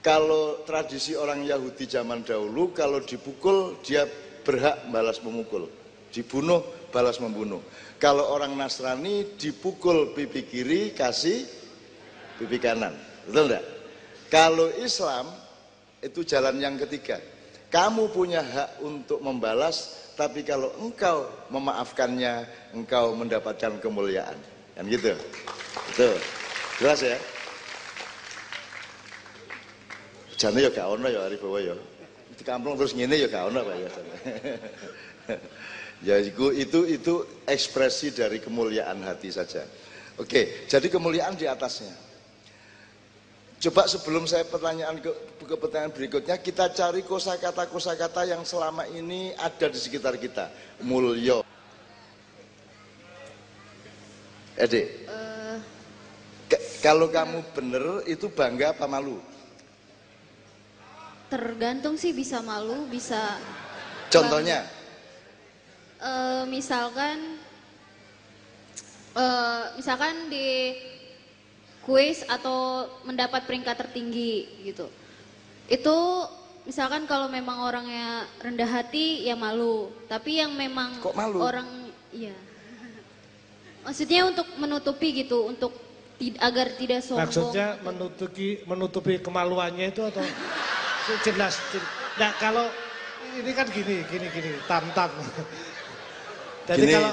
kalau tradisi orang Yahudi zaman dahulu, kalau dipukul dia berhak balas memukul, dibunuh balas membunuh. Kalau orang Nasrani dipukul pipi kiri kasih pipi kanan, betul enggak? Kalau Islam itu jalan yang ketiga. Kamu punya hak untuk membalas, tapi kalau engkau memaafkannya, engkau mendapatkan kemuliaan. Kan gitu. Betul. Jelas ya? Jane ya gak ono ya Arief ya. Di kampung terus ngene ya gak ono Pak ya. Ya itu ekspresi dari kemuliaan hati saja. Oke, jadi kemuliaan di atasnya. Coba sebelum saya ke pertanyaan berikutnya, kita cari kosakata yang selama ini ada di sekitar kita. Mulyo. Ede. Kalau kamu bener itu bangga apa malu? Tergantung sih, bisa malu, bisa. Contohnya? Misalkan di kuis atau mendapat peringkat tertinggi gitu. Itu misalkan kalau memang orangnya rendah hati ya malu. Tapi yang memang kok malu? Orang iya. Maksudnya untuk menutupi gitu, untuk agar tidak sombong. Maksudnya menutupi kemaluannya itu atau jelas. Nah, kalau ini kan gini, tam. Jadi gini, kalau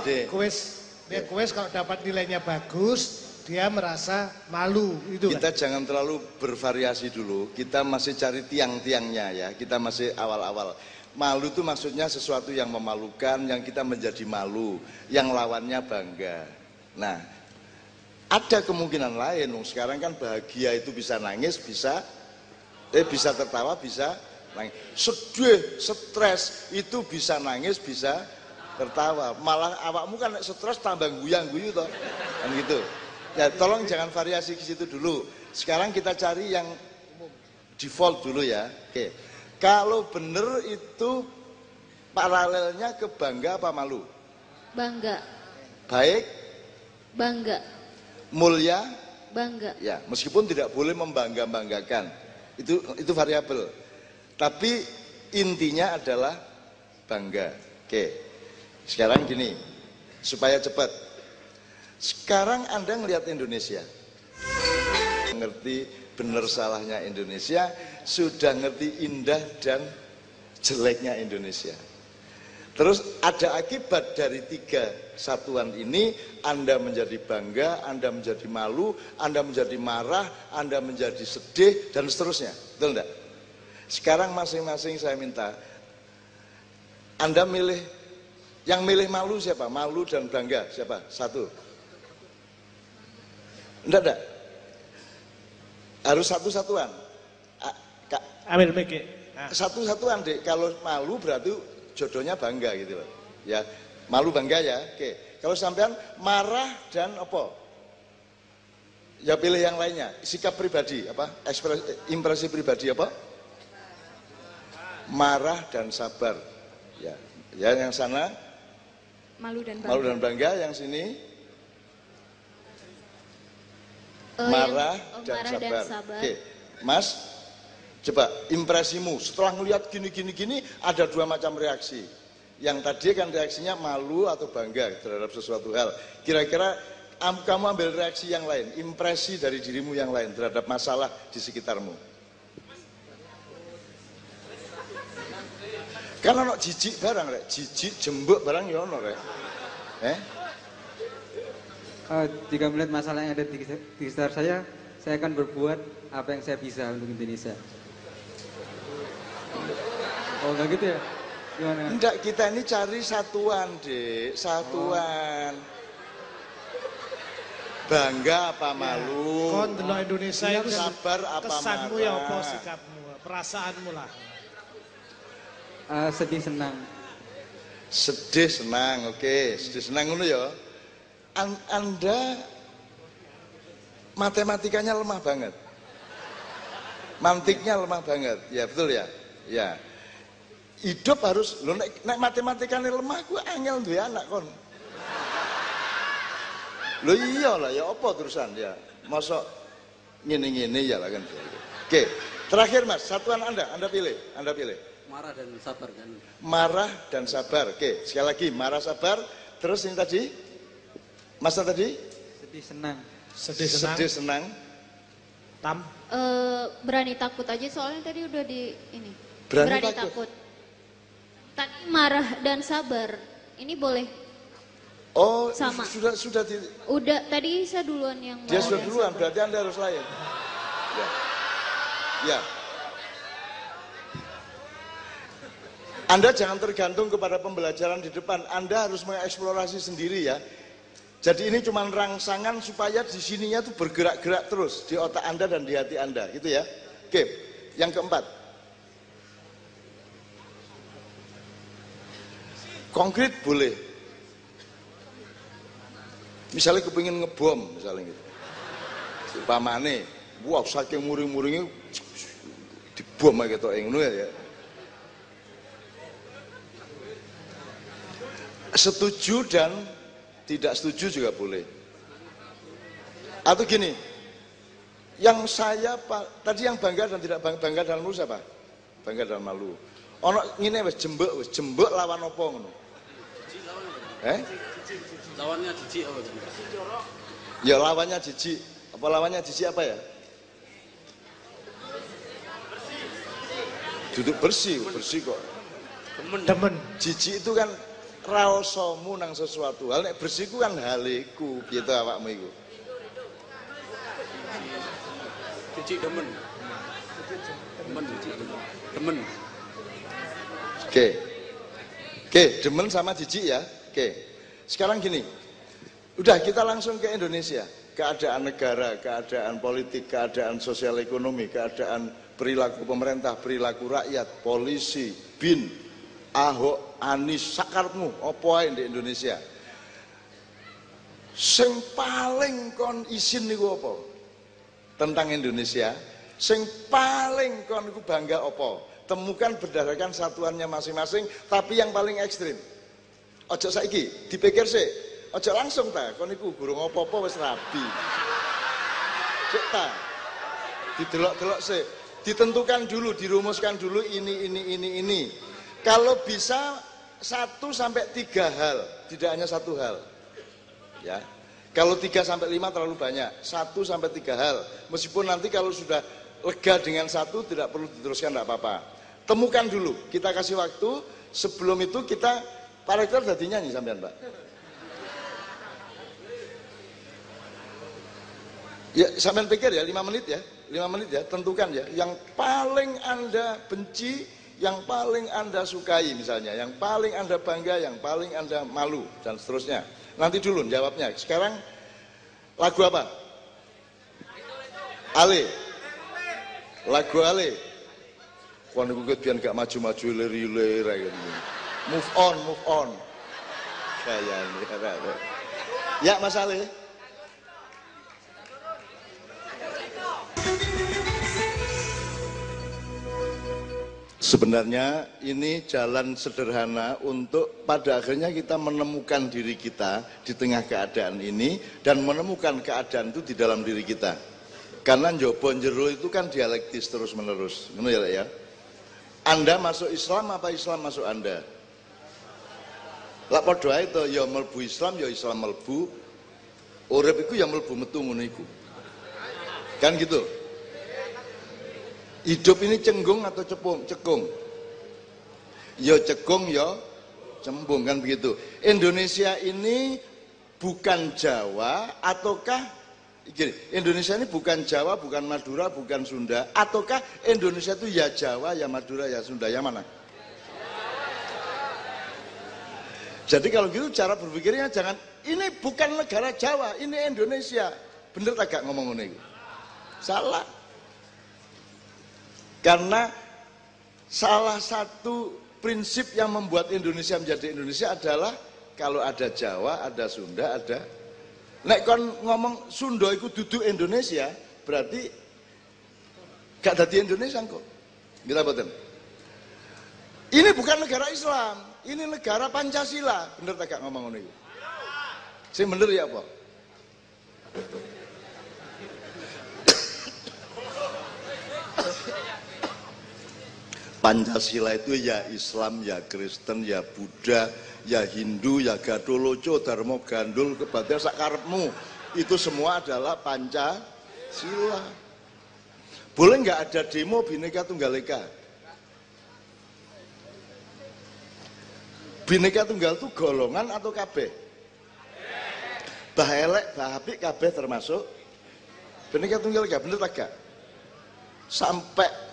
kuis kalau dapat nilainya bagus, dia merasa malu itu. Kita jangan terlalu bervariasi dulu. Kita masih cari tiang-tiangnya ya. Kita masih awal-awal. Malu itu maksudnya sesuatu yang memalukan, yang kita menjadi malu, yang lawannya bangga. Nah, ada kemungkinan lain. Sekarang kan bahagia itu bisa nangis, bisa tertawa, bisa nangis. Sedih, stres itu bisa nangis, bisa tertawa. Malah awakmu kan stres tambah guyang-guyu toh. Kan gitu. Ya, tolong jangan variasi ke situ dulu. Sekarang kita cari yang default dulu ya. Oke. Kalau bener itu paralelnya ke bangga apa malu? Bangga. Baik? Bangga. Mulia? Bangga. Ya, meskipun tidak boleh membangga-banggakan. Itu variabel. Tapi intinya adalah bangga. Oke. Sekarang gini, supaya cepat. Sekarang Anda ngelihat Indonesia, ngerti benar salahnya Indonesia, sudah ngerti indah dan jeleknya Indonesia. Terus ada akibat dari 3 satuan ini, Anda menjadi bangga, Anda menjadi malu, Anda menjadi marah, Anda menjadi sedih, dan seterusnya. Betul enggak? Sekarang masing-masing saya minta, Anda milih, yang milih malu siapa? Malu dan bangga siapa? Satu. Enggak. Harus satu-satuan. Ambil mic. Satu-satuan, Dek. Kalau malu berarti jodohnya bangga gitu loh. Ya, malu bangga ya. Oke. Kalau sampean marah dan apa? Ya pilih yang lainnya. Sikap pribadi apa? Impresi pribadi apa? Marah dan sabar. Ya. Ya, yang sana Malu dan bangga. malu dan bangga, yang sini marah dan sabar. Oke. Mas, coba impresimu setelah melihat gini ada 2 macam reaksi. Yang tadi kan reaksinya malu atau bangga terhadap sesuatu hal. Kira-kira kamu ambil reaksi yang lain, impresi dari dirimu yang lain terhadap masalah di sekitarmu. Karena ono jijik barang rek, jijik jembek barang ya ono rek. Jika melihat masalah yang ada di sekitar saya akan berbuat apa yang saya bisa untuk Indonesia. Oh enggak gitu ya? Gimana? Enggak, kita ini cari satuan, Dek, satuan. Bangga apa malu? Kon delok Indonesia itu sabar apa kesanmu marah? ya apa sikapmu, perasaanmu lah. Sedih senang. Sedih senang, oke. Sedih senang ngono ya. Anda matematikanya lemah banget. Mantiknya lemah banget. Ya betul ya? Ya. Hidup harus lho nek matematikanya lemah ku angel duwe anak kon. Lho iya lah ya apa terusan ya. Mosok ngene-ngene ya lah kan. Oke, terakhir Mas, satuan Anda pilih. Marah dan sabar kan. Marah dan sabar. Oke, sekali lagi marah sabar. Terus ini tadi Mas tadi Sedih senang. sedih senang. Tam. Berani takut aja soalnya tadi udah di ini. Berani takut. Tadi marah dan sabar. Ini boleh. Oh, Sama. sudah Udah tadi saya duluan yang dia marah sudah dan duluan, sabar. berarti Anda harus lain. Ya. Anda jangan tergantung kepada pembelajaran di depan. Anda harus mengeksplorasi sendiri ya. Jadi ini cuma rangsangan supaya di sininya tuh bergerak-gerak terus di otak Anda dan di hati Anda, gitu ya. Oke, yang keempat. Konkret boleh. Misalnya kepingin ngebom, misalnya gitu. Pamane, wow saking muring-muringnya dibom aja gitu, ngono ya. Setuju dan tidak setuju juga boleh. Atau gini, yang saya tadi yang bangga dan tidak bangga dan malu siapa? Bangga dan malu. Ono ngene wis jembek lawan apa ngono? Lawannya jijik apa? Ya lawannya jijik. Apa lawannya jijik apa ya? Duduk bersih kok. Demen. Jijik itu kan raosomu nang sesuatu hal, nek bersih ku kan haliku, piye to awakmu iku? Jijik demen. Demen. Oke, demen sama jijik ya. Oke. Sekarang gini. Udah kita langsung ke Indonesia. Keadaan negara, keadaan politik, keadaan sosial ekonomi, keadaan perilaku pemerintah, perilaku rakyat, polisi, BIN, Ahok, Anies, sakarepmu apa ae di Indonesia. Sing paling kon isin niku apa? Tentang Indonesia, sing paling kon iku bangga apa? Temukan berdasarkan satuannya masing-masing, tapi yang paling ekstrim. Ojo saiki, dipikir sih. Ojo langsung ta, kon iku burung apa-apa wis rabi. Cek ta. Didelok-delok sih. Ditentukan dulu, dirumuskan dulu ini. Kalau bisa 1 sampai 3 hal, tidak hanya satu hal. Ya. Kalau 3 sampai 5 terlalu banyak, 1 sampai 3 hal. Meskipun nanti kalau sudah lega dengan 1 tidak perlu diteruskan, tidak apa-apa. Temukan dulu, kita kasih waktu, sebelum itu kita, Pak Rektor jadi nyanyi sampean Pak. Ya, sampean pikir ya, 5 menit ya, 5 menit ya, tentukan ya, yang paling Anda benci, yang paling Anda sukai misalnya, yang paling Anda bangga, yang paling Anda malu, dan seterusnya. Nanti dulu jawabnya. Sekarang lagu apa? Ale. Lagu Ale. Kuan iku biar gak maju-maju lir-lir gitu. Move on. Kayaknya. Ya Mas Ale. Sebenarnya ini jalan sederhana untuk pada akhirnya kita menemukan diri kita di tengah keadaan ini dan menemukan keadaan itu di dalam diri kita. Karena njaba njero itu kan dialektis terus menerus, ngono ya. Anda masuk Islam apa Islam masuk Anda? Lah padha ae to ya mlebu Islam ya Islam mlebu. Urip iku ya mlebu metu ngono iku. Kan gitu. Hidup ini cenggung atau cekung? Ya cekung ya cembung, kan begitu. Indonesia ini bukan Jawa ataukah gini, Indonesia ini bukan Jawa, bukan Madura, bukan Sunda, ataukah Indonesia itu ya Jawa, ya Madura, ya Sunda, yang mana? Jadi kalau gitu cara berpikirnya jangan, ini bukan negara Jawa, ini Indonesia. Bener tak gak ngomong ini? Salah. Karena salah satu prinsip yang membuat Indonesia menjadi Indonesia adalah kalau ada Jawa, ada Sunda, ada. Nek kon ngomong Sunda itu duduk Indonesia, berarti gak dadi Indonesia kok. Kita boten. Ini bukan negara Islam, ini negara Pancasila. Bener tak gak ngomong ngono iku? Sing bener ya apa? Pancasila itu ya Islam, ya Kristen, ya Buddha, ya Hindu, ya Gadoloco, Dharma Gandul, kebahagiaan sakarepmu. Itu semua adalah Pancasila. Boleh nggak ada demo Bhinneka Tunggal Ika? Bhinneka Tunggal itu golongan atau kabeh? Bah elek, bah apik kabeh termasuk Bhinneka Tunggal Ika, bener tak gak? Sampai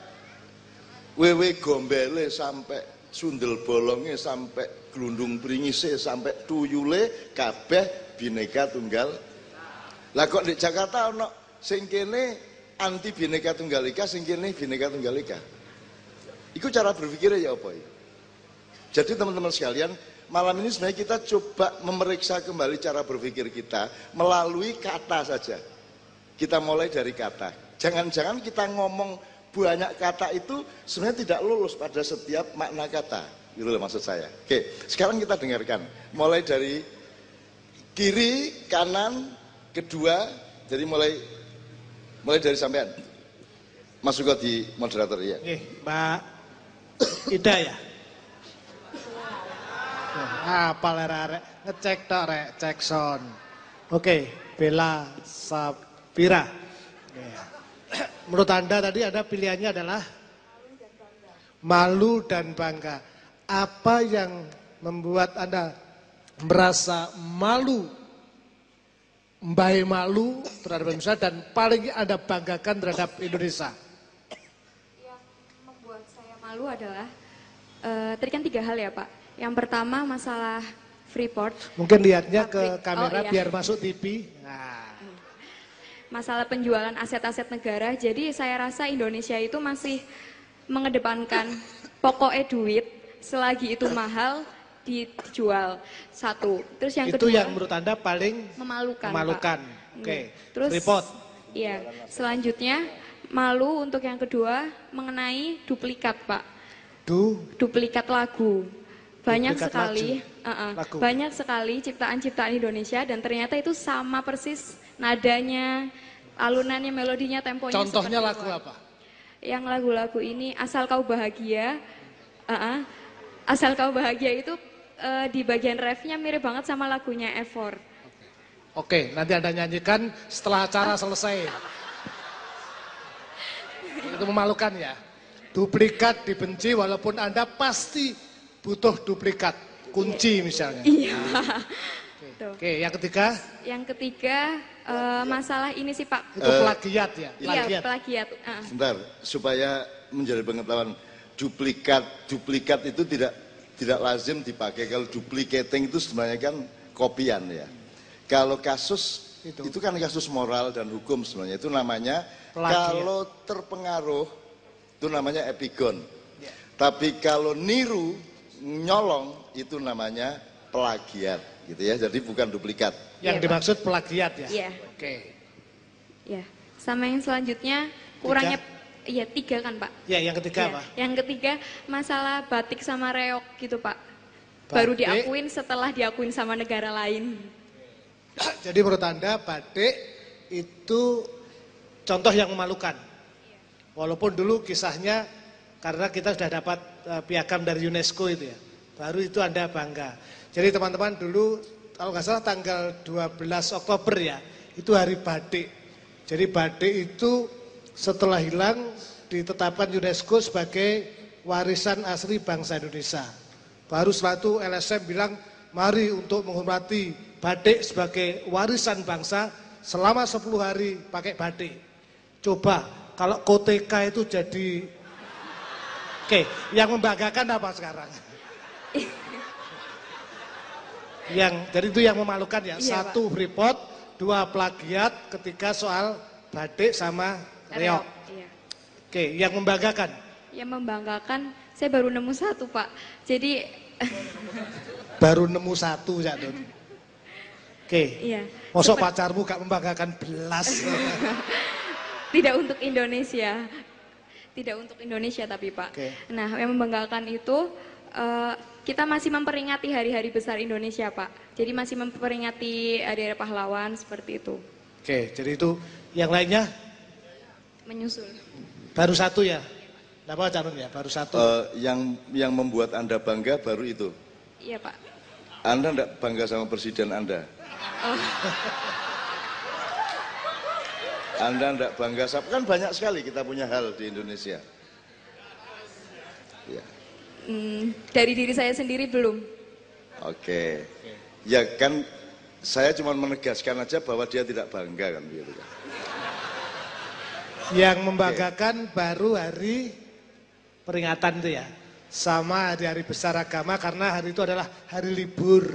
wewe gombele, sampai sundel bolonge, sampai glundung pringise, sampai tuyule kabeh Bhinneka Tunggal. Lah kok di Jakarta ono sing kene anti Bhinneka Tunggal Ika, sing kene Bhinneka Tunggal Ika. Iku cara berpikirnya ya apa ya? Jadi teman-teman sekalian, malam ini sebenarnya kita coba memeriksa kembali cara berpikir kita melalui kata saja. Kita mulai dari kata. Jangan-jangan kita ngomong banyak kata itu sebenarnya tidak lulus pada setiap makna kata, gitu loh maksud saya. Oke, sekarang kita dengarkan, mulai dari kiri, kanan, kedua, jadi mulai dari sampean. Masuk ke di moderator ya. Mbak Ida ya. Apa lerare ngecek tok rek, cek sound. Oke, Bella Sapira. Menurut Anda tadi ada pilihannya adalah malu dan bangga. Apa yang membuat Anda merasa malu, malu terhadap Indonesia dan paling Anda banggakan terhadap Indonesia? Yang membuat saya malu adalah, tadi kan 3 hal ya Pak. Yang pertama masalah Freeport. Mungkin lihatnya ke kamera iya. Biar masuk TV. Nah. Masalah penjualan aset-aset negara, jadi saya rasa Indonesia itu masih mengedepankan pokoknya duit, selagi itu mahal dijual. Satu. Terus yang itu kedua, yang menurut Anda paling memalukan. Oke. Terus Report. Iya. Selanjutnya malu untuk yang kedua mengenai duplikat Pak. Duplikat lagu. Banyak sekali, banyak sekali ciptaan-ciptaan Indonesia dan ternyata itu sama persis nadanya, alunannya, melodinya, temponya. Contohnya lagu apa? Yang lagu-lagu ini Asal Kau Bahagia, Asal Kau Bahagia itu di bagian refnya mirip banget sama lagunya F4. Oke, nanti Anda nyanyikan setelah acara selesai. Itu memalukan ya. Duplikat dibenci walaupun Anda pasti butuh duplikat. Kunci misalnya. Iya. Oke, yang ketiga? Yang ketiga masalah ini sih Pak. Itu plagiat ya? Iya, plagiat. Sebentar, supaya menjadi pengetahuan, duplikat itu tidak lazim dipakai. Kalau duplicating itu sebenarnya kan kopian ya. Kalau kasus itu kan kasus moral dan hukum sebenarnya, itu namanya kalau terpengaruh itu namanya epigon. Tapi kalau niru, nyolong itu namanya plagiat gitu ya. Jadi bukan duplikat. Yang dimaksud plagiat ya? Iya. Oke. Ya, sama yang selanjutnya kurangnya iya 3 kan Pak? Ya, yang ketiga apa? Yang ketiga masalah batik sama reok gitu Pak. Baru diakuin setelah diakuin sama negara lain. Jadi menurut Anda batik itu contoh yang memalukan. Walaupun dulu kisahnya karena kita sudah dapat piagam dari UNESCO itu ya. Baru itu Anda bangga. Jadi teman-teman dulu kalau nggak salah tanggal 12 Oktober ya, itu hari batik. Jadi batik itu setelah hilang ditetapkan UNESCO sebagai warisan asli bangsa Indonesia. Baru setelah itu LSM bilang mari untuk menghormati batik sebagai warisan bangsa selama 10 hari pakai batik. Coba kalau koteka itu jadi yang membanggakan apa sekarang? Jadi itu yang memalukan ya. Iya, 1 Freeport, 2 plagiat, ketiga soal batik sama reok. Iya. Yang membanggakan? Yang membanggakan saya baru nemu 1 Pak. Jadi baru nemu 1 ya Don. Iya. Mosok pacarmu gak membanggakan belas. Tidak untuk Indonesia. Tidak untuk Indonesia tapi Pak. Nah, yang membanggakan itu kita masih memperingati hari-hari besar Indonesia Pak. Jadi masih memperingati hari-hari pahlawan seperti itu. Jadi itu yang lainnya? Menyusul. Baru 1 ya? Tidak apa Canun ya, baru 1. Yang membuat Anda bangga baru itu? Iya Pak. Anda tidak bangga sama presiden Anda? Anda tidak bangga, kan banyak sekali kita punya hal di Indonesia. Ya. Dari diri saya sendiri belum. Oke. Ya kan saya cuma menegaskan aja bahwa dia tidak bangga kan gitu kan. Yang membanggakan baru hari peringatan itu ya. Sama hari-hari besar agama karena hari itu adalah hari libur.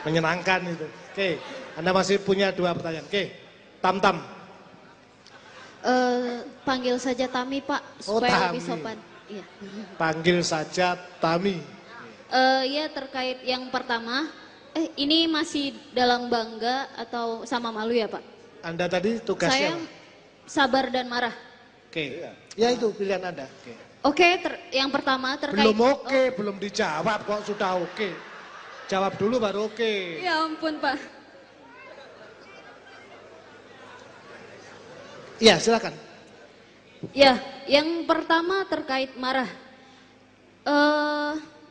Menyenangkan itu. Anda masih punya 2 pertanyaan. Tam-tam. Panggil saja Tami Pak, supaya lebih sopan. Iya. Panggil saja Tami. Ya terkait yang pertama, ini masih dalam bangga atau sama malu ya Pak? Anda tadi tugasnya Saya sabar dan marah. Ya itu pilihan Anda. Yang pertama terkait... Belum belum dijawab kok sudah Jawab dulu baru Ya ampun Pak. Iya silakan. Ya, yang pertama terkait marah.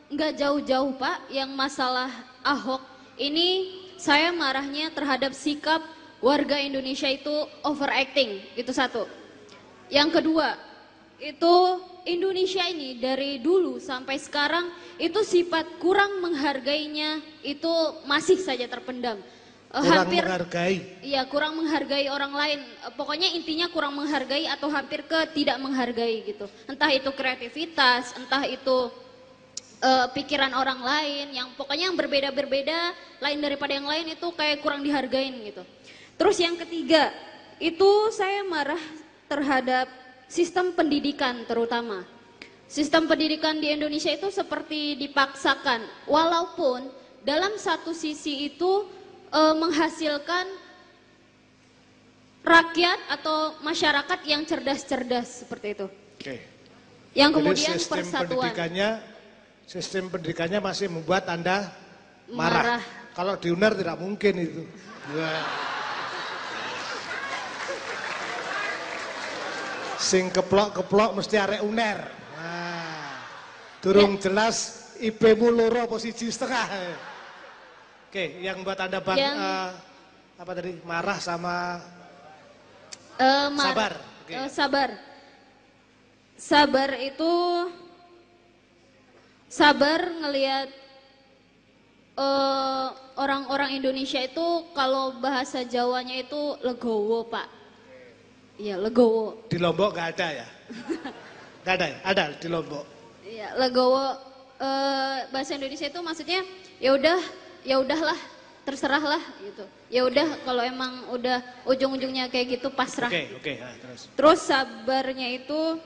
Nggak jauh-jauh Pak, yang masalah Ahok ini saya marahnya terhadap sikap warga Indonesia itu overacting, itu 1. Yang kedua, itu Indonesia ini dari dulu sampai sekarang itu sifat kurang menghargainya itu masih saja terpendam. Kurang menghargai orang lain. Pokoknya intinya kurang menghargai atau hampir ke tidak menghargai gitu. Entah itu kreativitas, entah itu pikiran orang lain, yang pokoknya yang berbeda-berbeda, lain daripada yang lain itu kayak kurang dihargain gitu. Terus yang ketiga, itu saya marah terhadap sistem pendidikan terutama. Sistem pendidikan di Indonesia itu seperti dipaksakan, walaupun dalam satu sisi itu menghasilkan rakyat atau masyarakat yang cerdas-cerdas seperti itu. Yang kemudian jadi persatuan. Sistem pendidikannya masih membuat Anda marah. Kalau di UNER tidak mungkin itu. Sing keplok-keplok mesti arek UNER. Durung jelas IP-mu loro apa siji setengah? Oke, yang buat Anda apa tadi? Marah sama sabar. Okay. Sabar itu ngelihat orang-orang Indonesia itu kalau bahasa Jawanya itu legowo, Pak. Iya, legowo. Di Lombok nggak ada ya? Nggak ada ya? Ada di Lombok. Iya, legowo. Bahasa Indonesia itu maksudnya ya udahlah, terserahlah gitu. Ya udah, kalau emang udah ujung-ujungnya kayak gitu pasrah. Oke. Terus sabarnya itu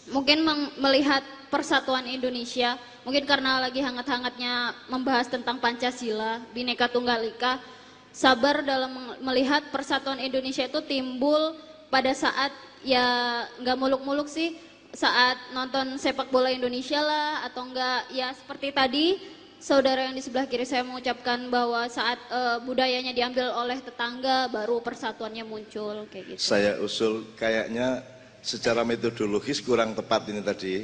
mungkin melihat persatuan Indonesia, mungkin karena lagi hangat-hangatnya membahas tentang Pancasila, Bhinneka Tunggal Ika. Sabar dalam melihat persatuan Indonesia itu timbul pada saat ya nggak muluk-muluk sih, saat nonton sepak bola Indonesia lah, atau enggak ya seperti tadi saudara yang di sebelah kiri saya mengucapkan bahwa saat budayanya diambil oleh tetangga baru persatuannya muncul kayak gitu. Saya usul kayaknya secara metodologis kurang tepat ini tadi.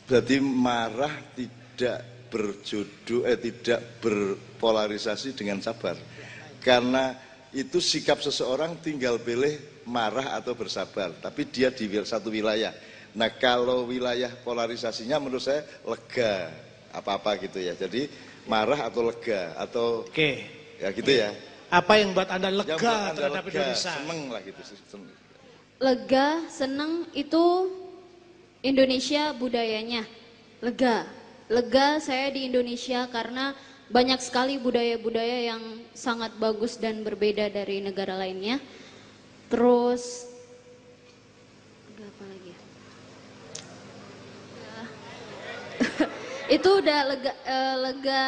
Berarti marah tidak tidak berpolarisasi dengan sabar. Karena itu sikap seseorang tinggal pilih marah atau bersabar, tapi dia di satu wilayah. Nah, kalau wilayah polarisasinya menurut saya lega apa-apa gitu ya. Jadi marah atau lega atau ya gitu ya. Apa yang buat Anda lega yang terhadap Indonesia? Seneng lah gitu. Lega, seneng itu Indonesia budayanya. Lega saya di Indonesia karena banyak sekali budaya-budaya yang sangat bagus dan berbeda dari negara lainnya. Terus apa lagi ya? Itu udah lega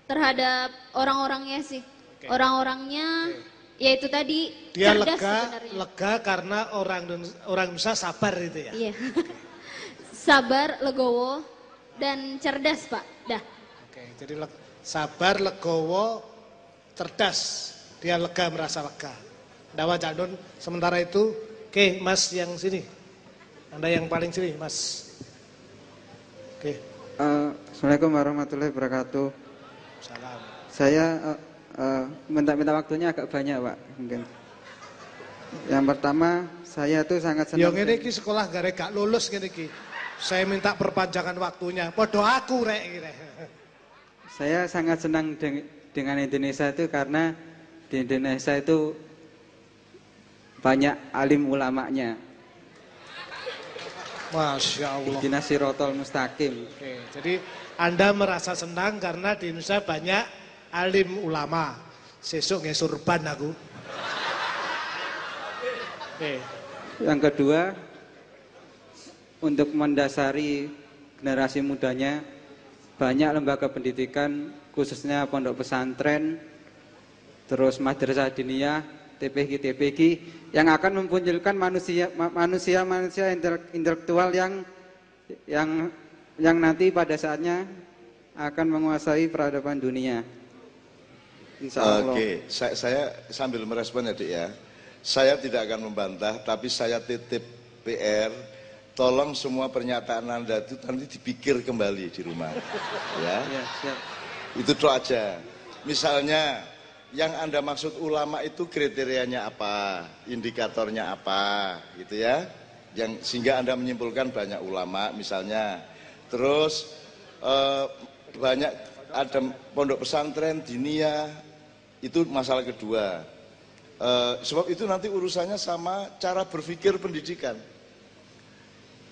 terhadap orang-orangnya sih. Orang-orangnya ya itu tadi dia lega karena orang Indonesia sabar itu ya. Iya. Sabar, legowo dan cerdas, Pak. Dah. Oke, jadi sabar, legowo, cerdas. Dia lega, merasa lega. Dawa Cak Nun, sementara itu, oke, Mas yang sini. Anda yang paling sini, Mas. Oke. Assalamualaikum warahmatullahi wabarakatuh. Salam. Saya minta waktunya agak banyak, Pak, mungkin. Yang pertama, saya tuh sangat senang. Yang ini sekolah gak lulus gini ki. Saya minta perpanjangan waktunya. Podo aku rek. Saya sangat senang dengan Indonesia itu karena di Indonesia itu banyak alim ulamanya. Masya Allah. Ihdinas sirotol mustaqim. Oke, jadi Anda merasa senang karena di Indonesia banyak alim ulama. Sesuk nge surban aku. Oke. Yang kedua, untuk mendasari generasi mudanya, banyak lembaga pendidikan khususnya pondok pesantren, terus madrasah diniyah, TPG yang akan memunculkan manusia intelektual yang nanti pada saatnya akan menguasai peradaban dunia. Insya Allah. Oke, saya sambil merespon ya, Dik ya. Saya tidak akan membantah, tapi saya titip PR. Tolong semua pernyataan Anda itu nanti dipikir kembali di rumah. Ya, siap. Itu aja. Misalnya, yang Anda maksud ulama itu kriterianya apa, indikatornya apa, gitu ya. Sehingga Anda menyimpulkan banyak ulama misalnya. Terus banyak ada pondok pesantren, diniyah, itu masalah kedua. Sebab itu nanti urusannya sama cara berpikir pendidikan.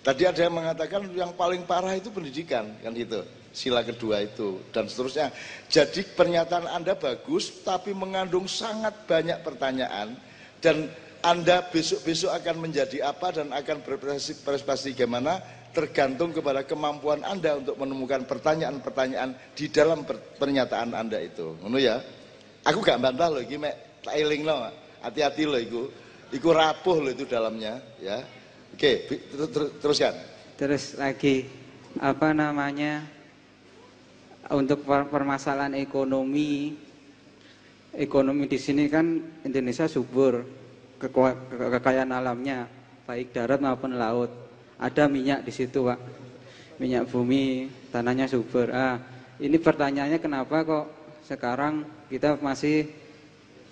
Tadi ada yang mengatakan yang paling parah itu pendidikan, kan gitu. Sila kedua itu dan seterusnya. Jadi pernyataan Anda bagus tapi mengandung sangat banyak pertanyaan dan Anda besok-besok akan menjadi apa dan akan berprestasi gimana tergantung kepada kemampuan Anda untuk menemukan pertanyaan-pertanyaan di dalam pernyataan Anda itu. Ngono ya. Aku gak bantah loh iki mek tak eling loh. Hati-hati loh iku rapuh loh itu dalamnya ya. Oke, teruskan. Terus lagi apa namanya? Untuk permasalahan ekonomi di sini kan Indonesia subur, kekayaan alamnya baik darat maupun laut, ada minyak di situ, Pak. minyak bumi, tanahnya subur. Ini pertanyaannya kenapa kok sekarang kita masih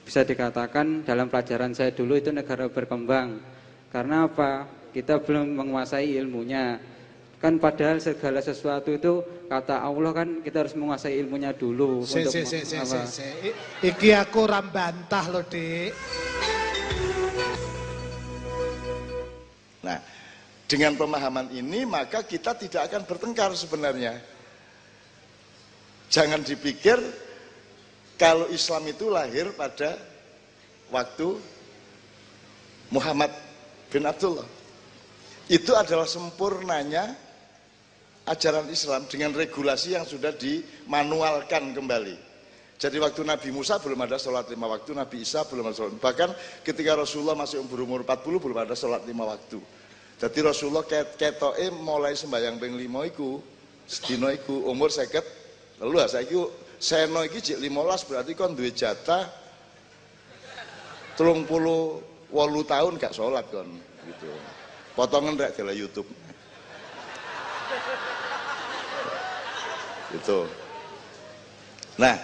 bisa dikatakan dalam pelajaran saya dulu itu negara berkembang. Karena apa? Kita belum menguasai ilmunya. Kan padahal segala sesuatu itu kata Allah kan kita harus menguasai ilmunya dulu. Iki aku rambantah loh, Dik. Nah, dengan pemahaman ini maka kita tidak akan bertengkar sebenarnya. Jangan dipikir kalau Islam itu lahir pada waktu Muhammad bin Abdullah. Itu adalah sempurnanya ajaran Islam dengan regulasi yang sudah dimanualkan kembali. Jadi waktu Nabi Musa belum ada sholat 5 waktu, Nabi Isa belum ada sholat. Bahkan ketika Rasulullah masih berumur 40 belum ada sholat 5 waktu. Jadi Rasulullah ketoke mulai sembahyang ping 5 iku, sedina iku umur 50. Lalu saiki seno iki jek 15 berarti kon duwe jatah 38 tahun gak sholat kon gitu. Potongan rek dalam YouTube. Gitu. Nah,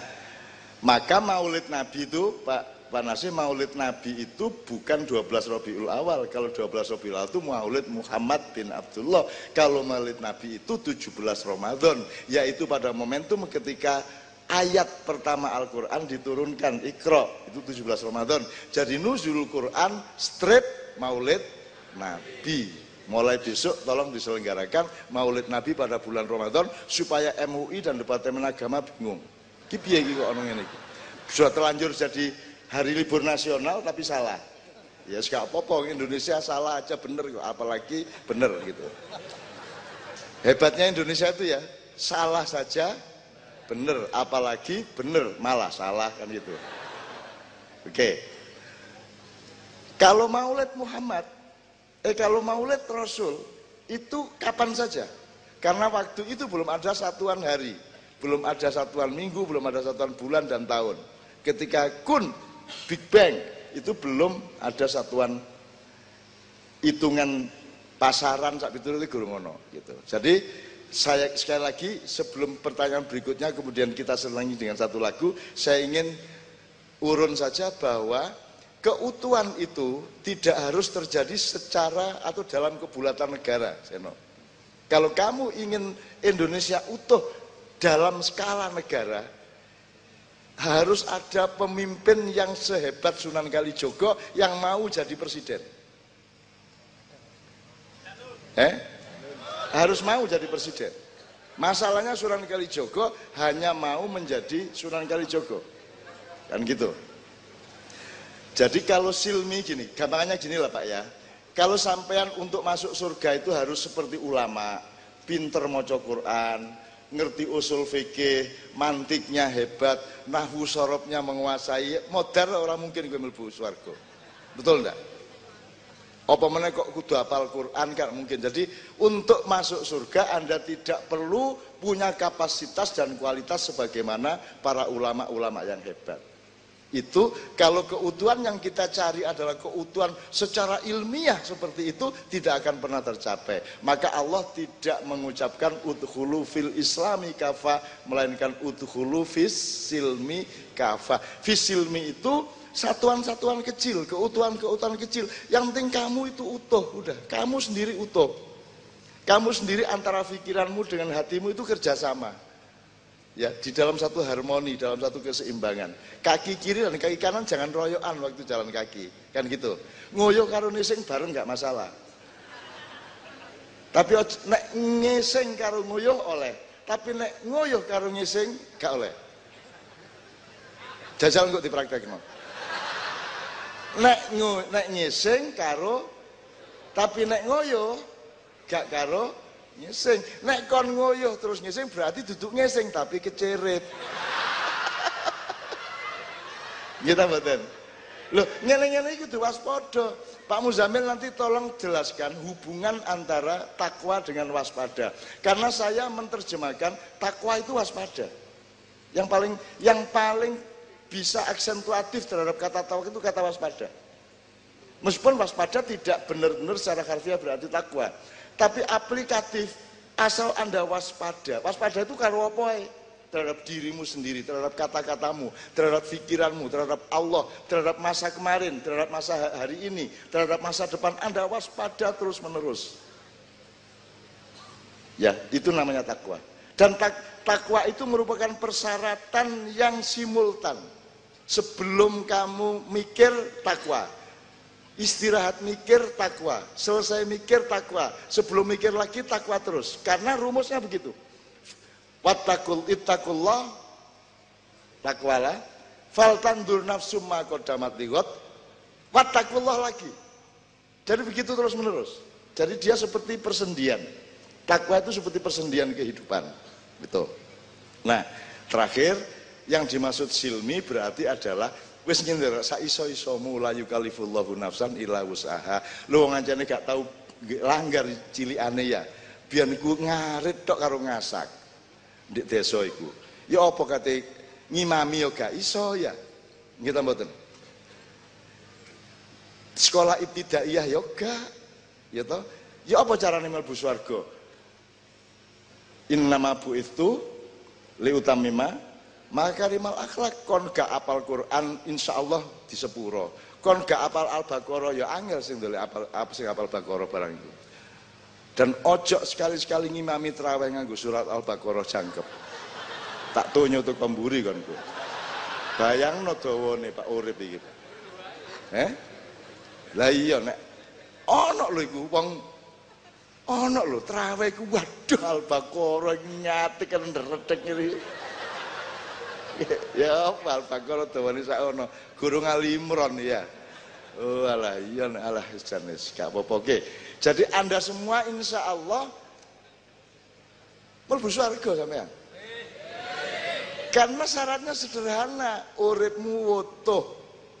maka Maulid Nabi itu Pak Nasir, Maulid Nabi itu bukan 12 Rabiul Awal. Kalau 12 Rabiul Awal itu Maulid Muhammad bin Abdullah. Kalau Maulid Nabi itu 17 Ramadan, yaitu pada momentum ketika ayat pertama Al-Quran diturunkan, Iqra, itu 17 Ramadan. Jadi nuzul Quran straight Maulid Nabi. Mulai besok tolong diselenggarakan Maulid Nabi pada bulan Ramadan supaya MUI dan Departemen Agama bingung. Ki piye iki kok ono ngene iki. Sudah terlanjur jadi hari libur nasional tapi salah. Ya gak apa-apa, Indonesia salah aja bener kok, apalagi bener gitu. Hebatnya Indonesia itu ya, salah saja bener, apalagi bener malah salah kan gitu. Oke. Kalau Maulid Muhammad kalau Maulid Rasul itu kapan saja, karena waktu itu belum ada satuan hari, belum ada satuan minggu, belum ada satuan bulan dan tahun. Ketika kun Big Bang itu belum ada satuan hitungan pasaran sak pitulute gurung ono gitu. Jadi saya sekali lagi sebelum pertanyaan berikutnya kemudian kita selangi dengan satu lagu, saya ingin urun saja bahwa keutuhan itu tidak harus terjadi secara atau dalam kebulatan negara, Seno. Kalau kamu ingin Indonesia utuh dalam skala negara, harus ada pemimpin yang sehebat Sunan Kalijogo yang mau jadi presiden. Harus mau jadi presiden. Masalahnya Sunan Kalijogo hanya mau menjadi Sunan Kalijogo. Kan gitu. Jadi kalau silmi gini, gampangannya gini lah Pak ya. Kalau sampean untuk masuk surga itu harus seperti ulama, pinter maca Quran, ngerti usul fikih, mantiknya hebat, nahwu sorobnya menguasai, modar orang mungkin gue mlebu swarga. Betul enggak? Apa meneh kok kudu hafal Quran kan mungkin. Jadi untuk masuk surga Anda tidak perlu punya kapasitas dan kualitas sebagaimana para ulama-ulama yang hebat. Itu kalau keutuhan yang kita cari adalah keutuhan secara ilmiah seperti itu tidak akan pernah tercapai. Maka Allah tidak mengucapkan udkhulu fil islami kafa, melainkan udkhulu fis silmi kafa. Fis silmi itu satuan-satuan kecil, keutuhan-keutuhan kecil. Yang penting kamu itu utuh, udah. Kamu sendiri utuh. Kamu sendiri antara pikiranmu dengan hatimu itu kerjasama. Ya, di dalam satu harmoni, dalam satu keseimbangan. Kaki kiri dan kaki kanan jangan royokan waktu jalan kaki, kan gitu. Ngoyo karo ngising bareng nggak masalah. Tapi nek ngising karo ngoyo oleh, tapi nek ngoyo karo ngising gak oleh. Jajal kok dipraktekno. Nek ngising karo, tapi nek ngoyo gak karo ngising. Nek kon ngoyo terus ngising berarti duduk ngising tapi kecerit. Kita mboten. Loh, ngene-ngene iki kudu waspada. Pak Muzamil nanti tolong jelaskan hubungan antara takwa dengan waspada. Karena saya menerjemahkan takwa itu waspada. Yang paling bisa aksentuatif terhadap kata takwa itu kata waspada. Meskipun waspada tidak benar-benar secara harfiah berarti takwa. Tapi aplikatif, asal Anda waspada. Waspada itu karo apa ae? Terhadap dirimu sendiri, terhadap kata-katamu, terhadap pikiranmu, terhadap Allah, terhadap masa kemarin, terhadap masa hari ini, terhadap masa depan. Anda waspada terus menerus. Ya, itu namanya takwa. Dan takwa itu merupakan persyaratan yang simultan. Sebelum kamu mikir, takwa. Istirahat mikir, takwa. Selesai mikir, takwa. Sebelum mikir lagi, takwa terus. Karena rumusnya begitu. Ittaqullah, takwalah. Faltandur nafsum ma qaddamat lighad. Wattaqullah lagi. Jadi begitu terus menerus. Jadi dia seperti persendian. Takwa itu seperti persendian kehidupan. Gitu. Nah, terakhir yang dimaksud silmi berarti adalah wis nyindir saiso-isomu la yukallifullahu nafsan illa wus'aha. Lho ngancane gak tau langgar cilikane ya. Biyen iku ngarit tok karo ngasak. Di desa iku. Ya apa kate ngimami ya gak iso ya. Nggih ta mboten? Sekolah ibtidaiyah ya gak. Ya toh? Ya apa carane mlebu swarga? Innama bu'ithu liutamima makarimal akhlak. Kon gak apal Quran insyaallah di sepuro. Kon gak apal Al-Baqarah ya angel sing ndolek apal Baqarah barang itu. Dan ojo sekali-sekali ngimami traweh nganggo surat Al-Baqarah jangkep. Tak tonyo tuh kemburi konku. Bayangno dawane Pak Urip iki. Lah iya nek ana lho iku wong ana lho traweh iku waduh Al-Baqarah nyate kan ndredeg iki. Ya Al-Baqarah dawane sakono. Guru Al-Imran ya. Oh alah iya alah janis gak apa-apa. Oke. Jadi Anda semua insya Allah mlebu swarga sampean. Karena syaratnya sederhana, uripmu utuh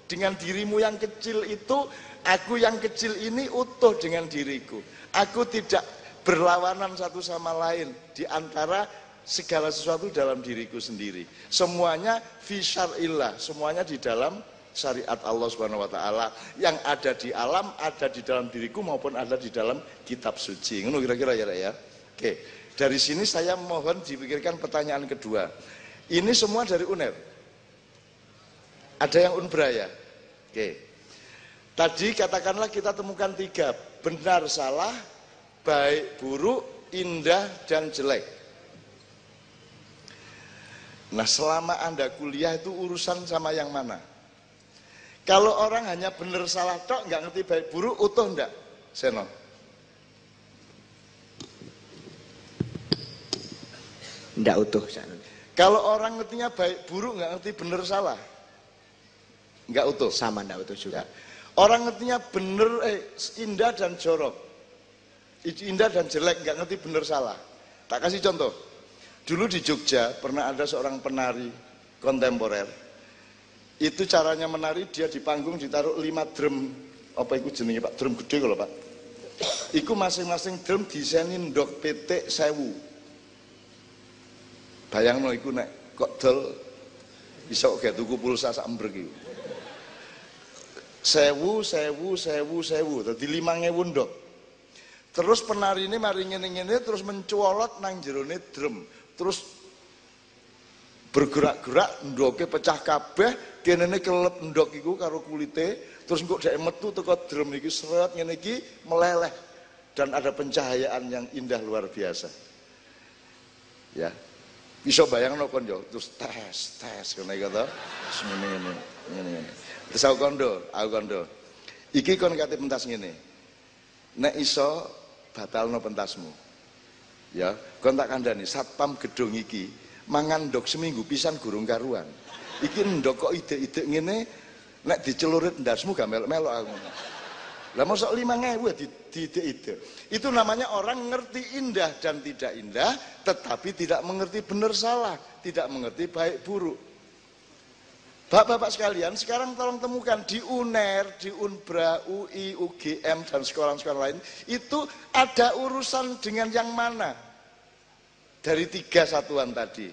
dengan dirimu yang kecil itu, aku yang kecil ini utuh dengan diriku. Aku tidak berlawanan satu sama lain di antara segala sesuatu dalam diriku sendiri. Semuanya fi syar'illah, semuanya di dalam syariat Allah Subhanahu wa taala, yang ada di alam, ada di dalam diriku maupun ada di dalam kitab suci. Ngono kira-kira ya. Oke. Dari sini saya mohon dipikirkan pertanyaan kedua. Ini semua dari UNER. Ada yang Unbra ya? Oke. Tadi katakanlah kita temukan 3, benar salah, baik buruk, indah dan jelek. Nah, selama Anda kuliah itu urusan sama yang mana? Kalau orang hanya benar salah tok, nggak ngerti baik buruk, utuh enggak? Seno. Enggak utuh. Kalau orang ngertinya baik buruk, nggak ngerti benar salah, nggak utuh. Sama enggak utuh juga. Orang ngertinya benar indah dan jorok, indah dan jelek, nggak ngerti benar salah. Tak kasih contoh. Dulu di Jogja pernah ada seorang penari kontemporer. Itu caranya menari, dia di panggung ditaruh 5 drum, apa itu jenenge Pak? Drum gede kalau Pak. Iku masing-masing drum disenin ndok petik 1000. Bayangno iku nek kok dol iso gak tuku pulsa sak embrek iku. 1000 dadi 5000 ndok. Terus penari ini mari ngene-ngene terus mencolot nang jerone drum. Terus bergerak-gerak ndoke pecah kabeh, kenene kelep ndok iku karo kulite, terus engko dhek metu teko drum iki seret ngene iki meleleh dan ada pencahayaan yang indah luar biasa. Ya. Iso bayangno kon yo, terus tes ngene iki to. Ngene. Terus aku kondo. Iki kon kate pentas ngene. Nek iso batalno pentasmu. Ya, kon tak kandhani satpam gedung iki mangan ndok seminggu pisan gurung karuan. Iki ndok kok ide-ide ngene nek dicelurit ndasmu gak melok-melok aku. Lah mosok 5000 diide-ide. Itu namanya orang ngerti indah dan tidak indah, tetapi tidak mengerti benar salah, tidak mengerti baik buruk. Bapak-bapak sekalian, sekarang tolong temukan di UNER, di Unbra, UI, UGM dan sekolah-sekolah lain, itu ada urusan dengan yang mana? Dari 3 satuan tadi.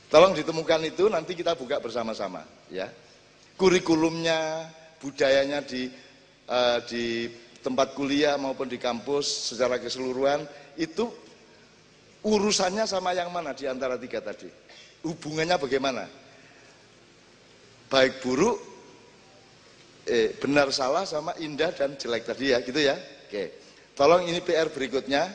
Tolong ditemukan itu, nanti kita buka bersama-sama, ya. Kurikulumnya, budayanya diterapkan tempat kuliah maupun di kampus secara keseluruhan, itu urusannya sama yang mana di antara tiga tadi? Hubungannya bagaimana? Baik buruk, benar salah sama indah dan jelek tadi ya, gitu ya. Oke, tolong ini PR berikutnya.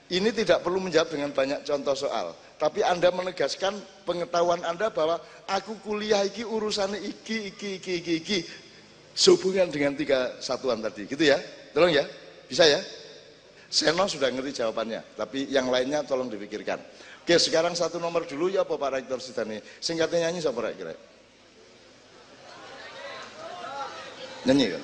Ini tidak perlu menjawab dengan banyak contoh soal, tapi Anda menegaskan pengetahuan Anda bahwa aku kuliah iki urusannya iki sehubungan dengan tiga satuan tadi, gitu ya. Tolong ya, bisa ya? Seno sudah ngerti jawabannya, tapi yang lainnya tolong dipikirkan. Oke, sekarang satu nomor dulu ya Pak Rektor Sidani. Singkatnya nyanyi siapa kira? Nyanyi kan?